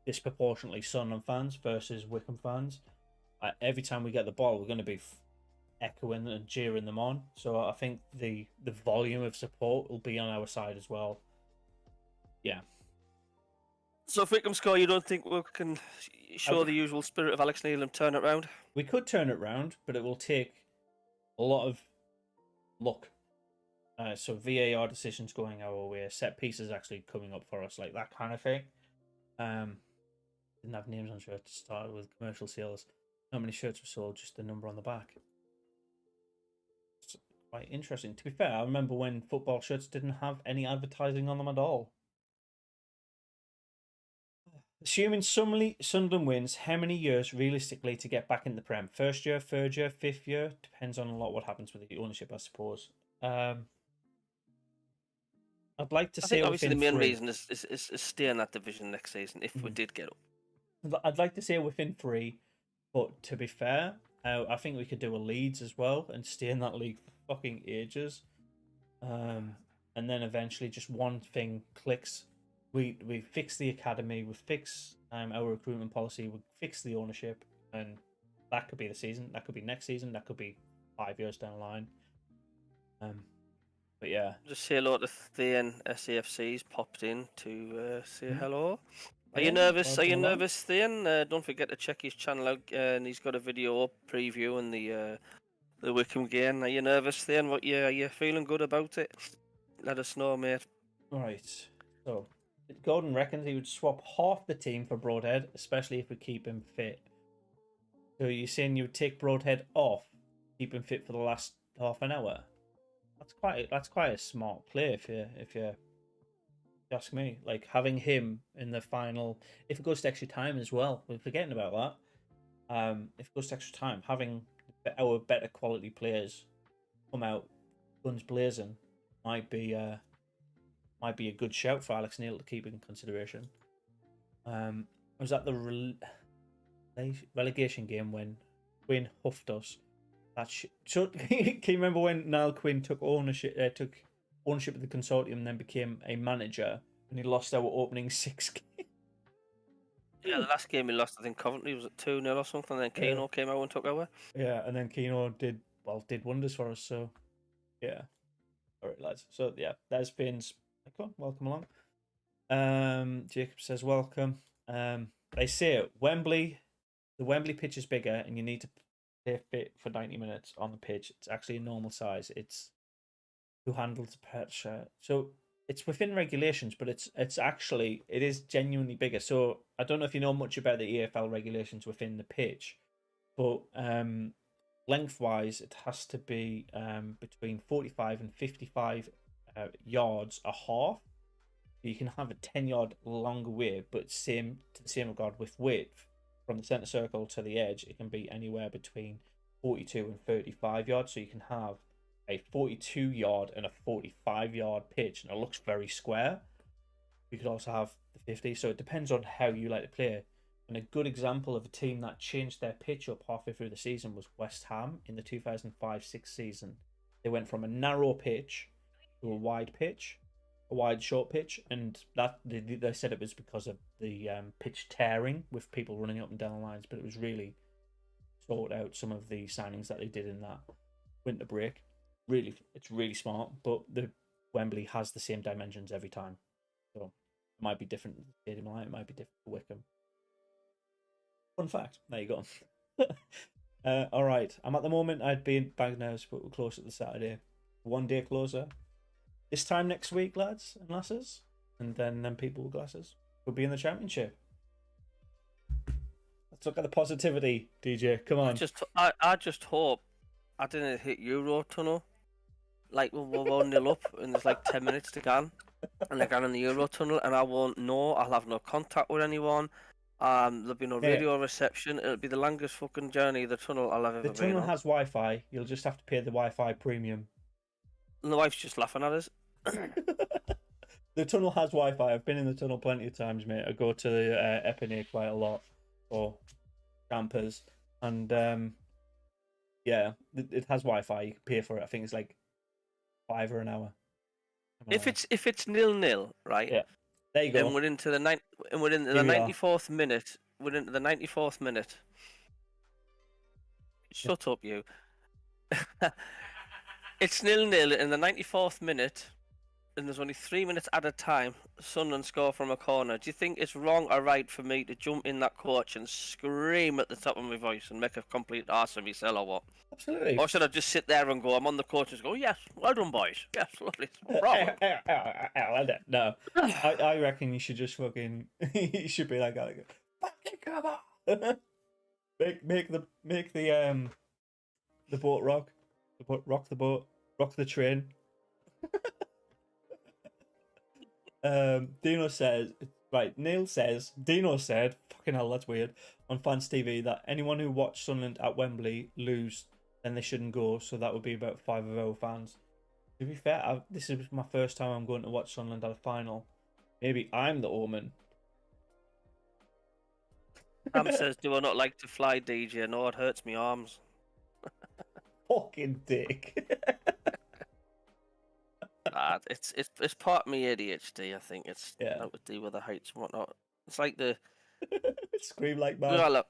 disproportionately Sunderland fans versus Wickham fans, every time we get the ball, we're going to be echoing and cheering them on. So I think the volume of support will be on our side as well. Yeah. So if Wickham score, you don't think we can show the usual spirit of Alex Neil and turn it round? We could turn it round, but it will take a lot of luck. So VAR decisions going our way, set pieces actually coming up for us, like that kind of thing. Didn't have names on shirts. Started with commercial sales. Not many shirts were sold, just the number on the back. It's quite interesting. To be fair, I remember when football shirts didn't have any advertising on them at all. Assuming Sunderland wins, how many years realistically to get back in the Prem? First year, third year, fifth year? Depends on a lot what happens with the ownership, I suppose. I'd like to say obviously the main reason is stay in that division next season if we did get up. I'd like to say within 3, but to be fair, I think we could do a Leeds as well and stay in that league for fucking ages. And then eventually just one thing clicks. We fix the academy, we fix our recruitment policy, we fix the ownership, and that could be the season, that could be next season, that could be 5 years down the line. But yeah. Just say hello to Thean SAFC's popped in to say hello. Are you nervous? Are you nervous, Thean? Don't forget to check his channel out, and he's got a video up previewing the Wickham game. Are you nervous, Thean? Are you feeling good about it? Let us know, mate. Right. So Gordon reckons he would swap half the team for Broadhead, especially if we keep him fit. So you're saying you would take Broadhead off, keep him fit for the last half an hour? That's quite a smart play if you ask me. Like having him in the final, if it goes to extra time as well, we're forgetting about that. If it goes to extra time, having our better quality players come out guns blazing, might be a good shout for Alex Neil to keep in consideration. I was at the relegation game when Quinn huffed us. So can you remember when Niall Quinn took ownership of the consortium and then became a manager, and he lost our opening 6 games? Yeah, the last game he lost, I think Coventry was at 2-0 or something. And then Keno came out and took over. Yeah, and then Keno did wonders for us. So yeah, all right, lads. So yeah, there's Finn's. Welcome along. Jacob says welcome. They say Wembley, the Wembley pitch is bigger, and you need to play fit for 90 minutes on the pitch. It's actually a normal size. It's who handles the pressure. So it's within regulations, but it is genuinely bigger. So I don't know if you know much about the EFL regulations within the pitch, but lengthwise it has to be between 45 and 55 yards a half. You can have a 10-yard longer way, but to the same regard with width, from the centre circle to the edge, it can be anywhere between 42 and 35 yards. So you can have a 42-yard and a 45-yard pitch, and it looks very square. You could also have the 50, so it depends on how you like to play. And a good example of a team that changed their pitch up halfway through the season was West Ham in the 2005-06 season. They went from a narrow pitch to a wide pitch, a wide short pitch, and that they said it was because of the pitch tearing with people running up and down the lines, but it was really sorted out some of the signings that they did in that winter break. It's really smart, but the Wembley has the same dimensions every time, so it might be different to the Stadium Light, it might be different to Wickham. Fun fact, there you go. All right, I'm at the moment, I'd be in Bagners, but we're close at the Saturday. 1 day closer. This time next week, lads and lasses, and then people with glasses will be in the Championship. Let's look at the positivity, DJ. Come on. I just hope I didn't hit Euro Tunnel. Like we're 1-0 up, and there's like 10 minutes to go, and I'm in the Euro Tunnel, and I won't know. I'll have no contact with anyone. There'll be no radio reception. It'll be the longest fucking journey the tunnel I'll have ever been on. The tunnel has Wi-Fi. You'll just have to pay the Wi-Fi premium. And the wife's just laughing at us. The tunnel has Wi-Fi. I've been in the tunnel plenty of times, mate. I go to the Epinay quite a lot, or campers, and yeah, it has Wi-Fi. You can pay for it. I think it's like $5 an hour. If it's 0-0, right? Yeah. There you go. And we're into the 94th minute. We're into the 94th minute. Shut up, you. It's 0-0 in the 94th minute, and there's only 3 minutes at a time. Sunderland score from a corner. Do you think it's wrong or right for me to jump in that coach and scream at the top of my voice and make a complete arse of myself, or what? Absolutely. Or should I just sit there and go, I'm on the coach and go, yes, well done, boys. Yes, lovely. No, I reckon you should just fucking. You should be like, fucking come on. make the boat rock. Rock the boat. Rock the train. Dino says, right, Dino said, fucking hell, that's weird, on Fans TV that anyone who watched Sunderland at Wembley lose, then they shouldn't go, so that would be about 5 of our fans. To be fair, this is my first time I'm going to watch Sunderland at a final. Maybe I'm the omen. Sam says, do I not like to fly, DJ? No, it hurts my arms. Fucking dick. It's part of me ADHD. I think it's not to do with the heights and whatnot. It's like the scream like mad.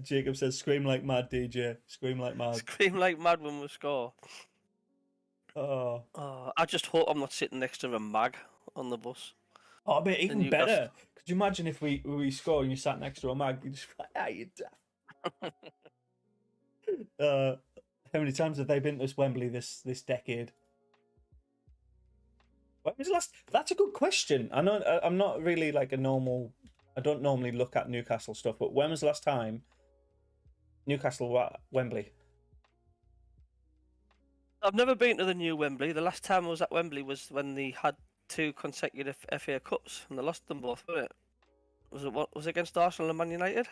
Jacob says, "Scream like mad, DJ. Scream like mad. Scream like mad when we score." Oh, I just hope I'm not sitting next to a mag on the bus. Oh, but even better. Could you imagine if we score and you sat next to a mag? You just like, you daft. How many times have they been to this Wembley this decade? When was the last? That's a good question. I know I'm not really like a normal. I don't normally look at Newcastle stuff, but when was the last time Newcastle Wembley? I've never been to the new Wembley. The last time I was at Wembley was when they had 2 consecutive FA Cups and they lost them both, wasn't it? Was it against Arsenal and Man United?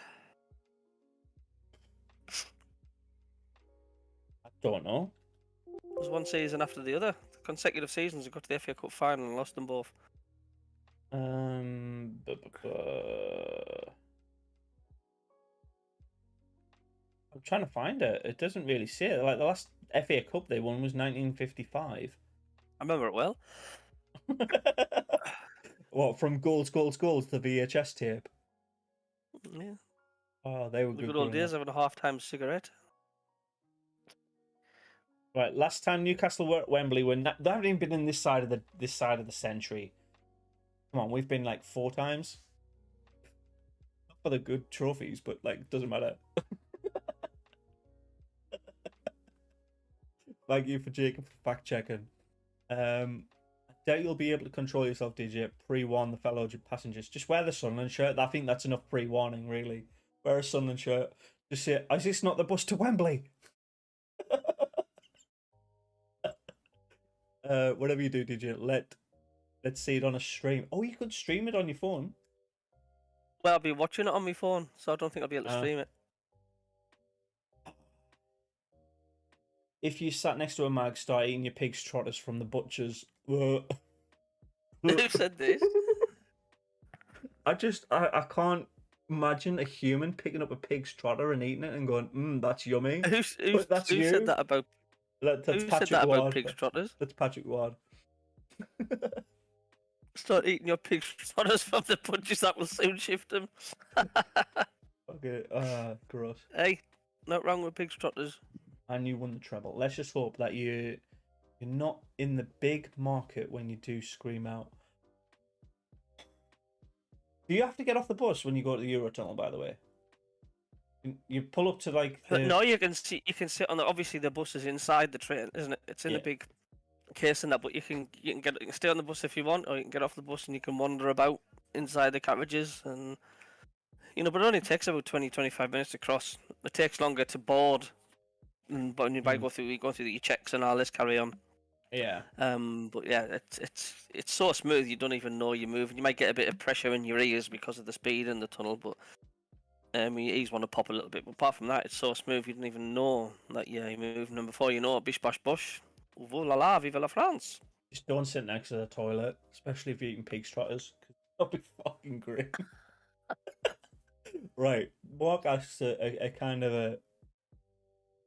Don't know. It was one season after the other. Consecutive seasons, we got to the FA Cup final and lost them both. I'm trying to find it. It doesn't really say it. Like the last FA Cup they won was 1955. I remember it well. What, from goals, the VHS tape? Yeah. Oh, they were The good. good old days having a half-time cigarette. Right, last time Newcastle were at Wembley, they haven't even been in this side of the century. Come on, we've been like 4 times. Not for the good trophies, but like doesn't matter. Thank you for Jacob for fact checking. I doubt you'll be able to control yourself, DJ. Pre-warn the fellow passengers. Just wear the Sunderland shirt. I think that's enough pre-warning, really. Wear a Sunderland shirt. Just say, is this not the bus to Wembley? Whatever you do, DJ, let's see it on a stream. Oh, you could stream it on your phone. Well, I'll be watching it on my phone, so I don't think I'll be able to stream it. If you sat next to a mag, start eating your pig's trotters from the butchers. Who said this? I can't imagine a human picking up a pig's trotter and eating it and going, that's yummy. Who said that about? That's who Patrick said that Ward. about pig's trotters? That's Patrick Ward. Start eating your pig's trotters from the butchers. That will soon shift them. Okay. Gross. Hey, not wrong with pig's trotters. And you won the treble. Let's just hope that you're not in the big market when you do scream out. Do you have to get off the bus when you go to the Eurotunnel, by the way? You pull up to like the... No, you can sit on the... Obviously, the bus is inside the train, isn't it? It's in a big case in that, but you can stay on the bus if you want, or you can get off the bus and you can wander about inside the carriages, and but it only takes about 20-25 minutes to cross. It takes longer to board. But you might go through your checks and all this, carry on. Yeah. But yeah, it's so smooth you don't even know you're moving. You might get a bit of pressure in your ears because of the speed in the tunnel, but your ears want to pop a little bit. But apart from that, it's so smooth you don't even know that you're moving. And before you know it, bish bash bosh, oh la la, vive la France. Just don't sit next to the toilet, especially if you're eating pig's trotters, because that'll be fucking great. Right, Mark asks a kind of a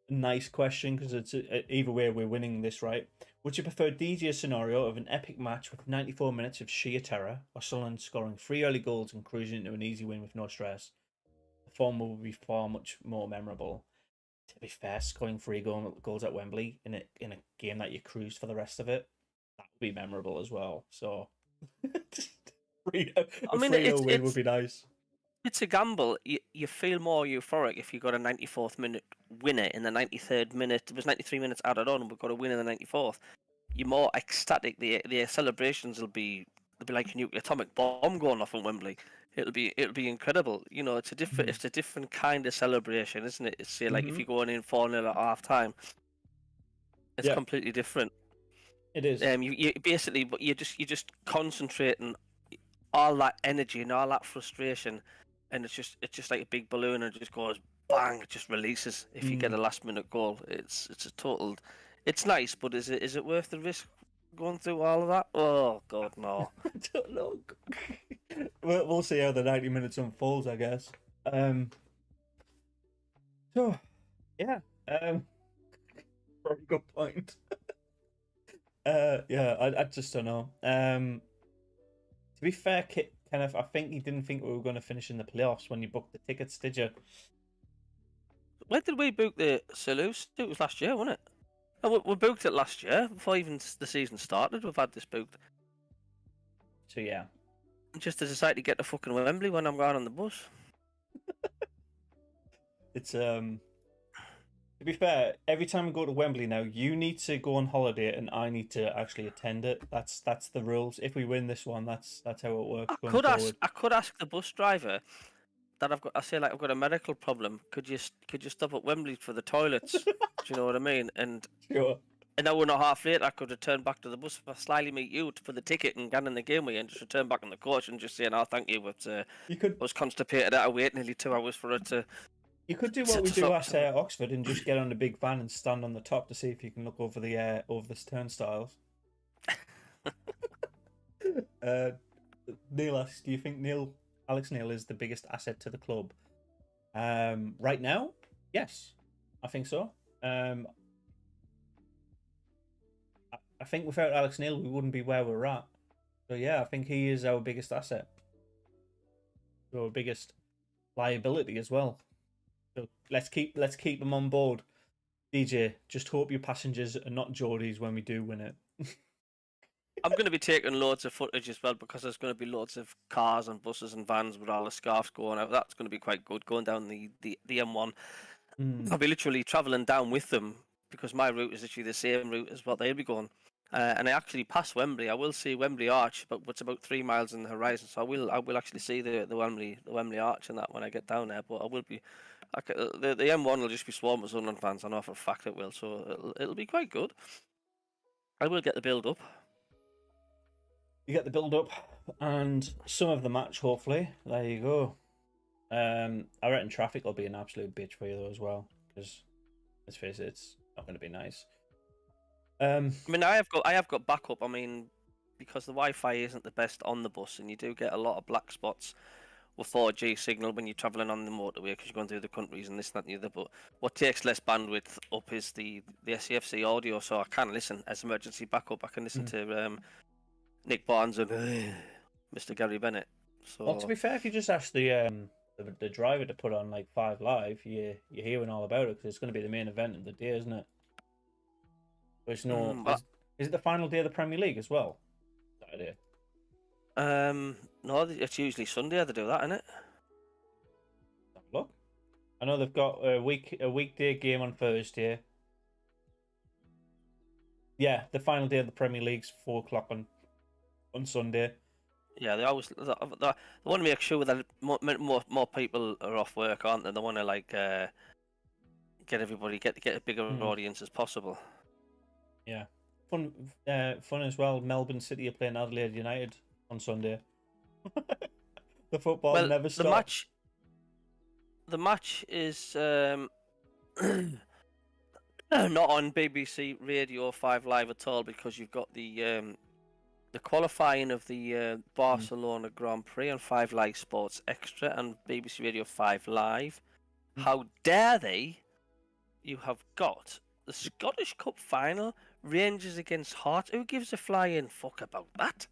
nice question, because it's either way we're winning this, right? Would you prefer DJ's scenario of an epic match with 94 minutes of sheer terror, or Sunderland scoring 3 early goals and cruising into an easy win with no stress? The form will be far much more memorable. To be fair, scoring 3 goals at Wembley in a game that you cruised for the rest of it, that would be memorable as well. So, a 3-0 win would be nice. It's a gamble. You feel more euphoric if you got a 94th minute winner in the 93rd minute. It was 93 minutes added on, and we've got a win in the 94th. You're more ecstatic. The celebrations will be like a nuclear atomic bomb going off in Wembley. It'll be incredible. It's a different kind of celebration, isn't it? It's like if you're going in 4-0 at half time, it's completely different. It is. You basically, but you're just concentrating all that energy and all that frustration. And it's just like a big balloon, and it just goes bang. It just releases if you get a last minute goal. It's a total. It's nice, but is it worth the risk going through all of that? Oh God, no. I don't know. We'll see how the 90 minutes unfolds, I guess. So yeah. Very good point. I just don't know. To be fair, Kit. I think you didn't think we were going to finish in the playoffs when you booked the tickets, did you? When did we book the Salus? It was last year, wasn't it? No, we booked it last year before even the season started. We've had this booked. So yeah, just to decide to get to fucking Wembley when I'm going on the bus. It's To be fair, every time we go to Wembley now, you need to go on holiday and I need to actually attend it. That's the rules. If we win this one, that's how it works. I could ask the bus driver that I've got a medical problem. Could you stop at Wembley for the toilets? Do you know what I mean? And sure. An hour and a half later, I could return back to the bus for slightly meet you for the ticket and get in the game with you, and just return back on the coach and just say, "No, thank you." But I was constipated. I waited nearly 2 hours for it to. You could do what Set we us do up at to- Oxford and just get on a big van and stand on the top to see if you can look over the turnstiles. Uh, Neil asks, do you think Alex Neil is the biggest asset to the club? Right now, yes, I think so. I think without Alex Neil, we wouldn't be where we're at. So yeah, I think he is our biggest asset, our biggest liability as well. So let's keep him on board. DJ, just hope your passengers are not Geordies when we do win it. I'm going to be taking loads of footage as well because there's going to be loads of cars and buses and vans with all the scarves going out. That's going to be quite good going down the M1. I'll be literally travelling down with them because my route is literally the same route as what they'll be going. And I actually pass Wembley. I will see Wembley Arch, but it's about 3 miles in the horizon. So I will actually see the Wembley Arch and that when I get down there. But I will be, the M1 will just be swarmed with Sunderland fans. I know for a fact it will. So it'll be quite good. I will get the build up. You get the build up and some of the match. Hopefully, there you go. I reckon traffic will be an absolute bitch for you though as well, because let's face it, it's not going to be nice. I mean, I have got backup. I mean, because the Wi-Fi isn't the best on the bus, and you do get a lot of black spots with 4G signal when you're travelling on the motorway because you're going through the countries and this, that, and the other. But what takes less bandwidth up is the SCFC audio, so I can listen as emergency backup. I can listen to Nick Barnes and Mr. Gary Bennett. So, well, to be fair, if you just ask the driver to put on like 5 Live, you're hearing all about it because it's going to be the main event of the day, isn't it? There's no. Is it the final day of the Premier League as well? Saturday. No, it's usually Sunday they do that, isn't it? Look, I know they've got a weekday game on Thursday. Yeah, the final day of the Premier League's 4 o'clock on Sunday. Yeah, they always they want to make sure that more people are off work, aren't they? They want to like get everybody get a bigger audience as possible. Yeah, fun as well. Melbourne City are playing Adelaide United on Sunday. The football never stops. The match is not on BBC Radio 5 Live at all because you've got the qualifying of the Barcelona Grand Prix on 5 Live Sports Extra and BBC Radio 5 Live. How dare they? You have got the Scottish Cup final, Rangers against Hearts. Who gives a flying fuck about that?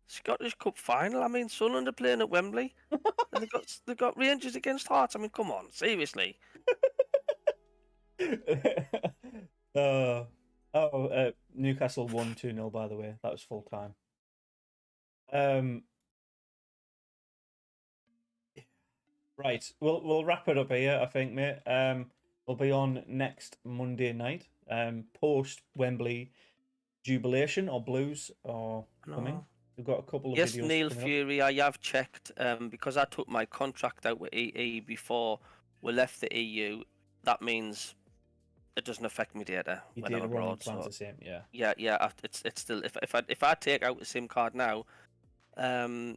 Scottish Cup final. I mean, Sunderland are playing at Wembley, and they've got Rangers against Hearts. I mean, come on, seriously. Newcastle won 2-0. By the way, that was full time. Right, we'll wrap it up here, I think, mate. We'll be on next Monday night. Post Wembley jubilation or blues are coming. We've got a couple of videos. Yes, Neil Fury, I have checked because I took my contract out with EE before we left the EU. That means it doesn't affect me data when I'm abroad. Plan's the same, yeah. Yeah. It's still if I take out the SIM card now, or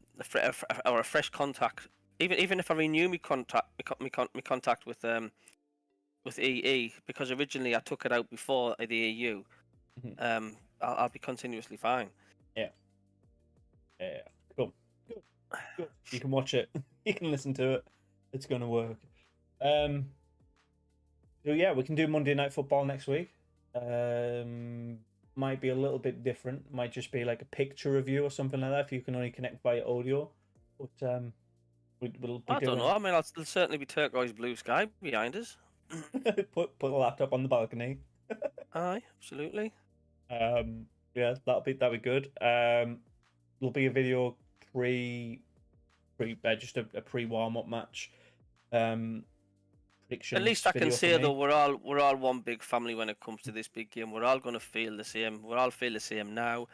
a fresh contact, even if I renew my contact with EE, because originally I took it out before the EU, I'll be continuously fine. Yeah. Cool. Good. You can watch it. You can listen to it. It's gonna work. So yeah, we can do Monday Night Football next week. Might be a little bit different. Might just be like a picture review or something like that if you can only connect via audio. But we'll be I don't know. I mean, there'll certainly be turquoise blue sky behind us. put the laptop on the balcony. Aye, absolutely. Yeah, that'll be good. There'll be a video just a pre warm up match. At least I can say though we're all one big family when it comes to this big game. We're all gonna feel the same. We're all feel the same now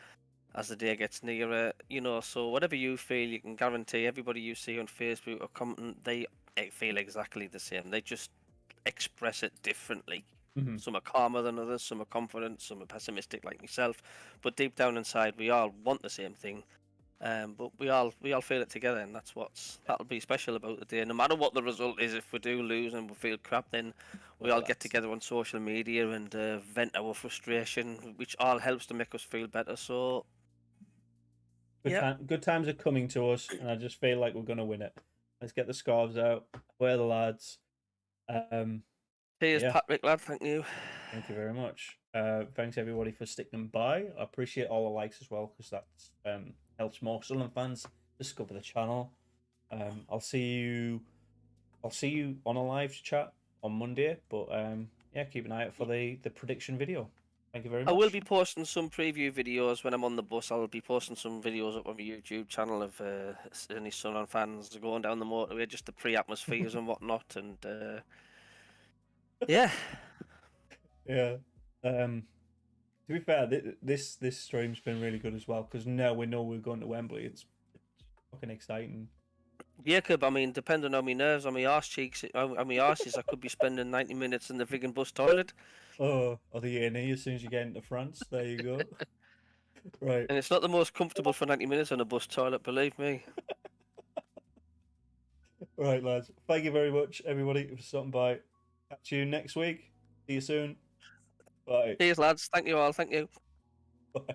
as the day gets nearer. You know, so whatever you feel, you can guarantee everybody you see on Facebook or commenting, they feel exactly the same. They just express it differently. Some are calmer than others, some are confident, some are pessimistic like myself. But deep down inside, we all want the same thing. But we all feel it together, and that'll be special about the day. No matter what the result is, if we do lose and we feel crap, then we Well, all get that's together on social media and vent our frustration, which all helps to make us feel better. So yeah, good times are coming to us, and I just feel like we're gonna win it. Let's get the scarves out. We're the lads. cheers, Yeah, Patrick, lad. Thank you. thank you very much. Thanks everybody for sticking by. I appreciate all the likes as well because that helps more Sunderland fans discover the channel. I'll see you. I'll see you on a live chat on Monday. But yeah, keep an eye out for the prediction video. Thank you very I will much. be posting some preview videos when I'm on the bus. I'll be posting some videos up on my YouTube channel of any Sunderland fans going down the motorway, just the pre-atmospheres and whatnot. And yeah, Yeah. To be fair, this stream's been really good as well because now we know we're going to Wembley. It's fucking exciting. Jacob. I mean, depending on my nerves, on my arse cheeks, on my arses, I could be spending 90 minutes in the friggin' bus toilet. Oh, or the A&E as soon as you get into France. There you go. Right. And it's not the most comfortable for 90 minutes on a bus toilet, believe me. Right, lads. Thank you very much, everybody, for stopping by. Catch you next week. See you soon. Bye. Cheers, lads. Thank you all. Thank you. Bye.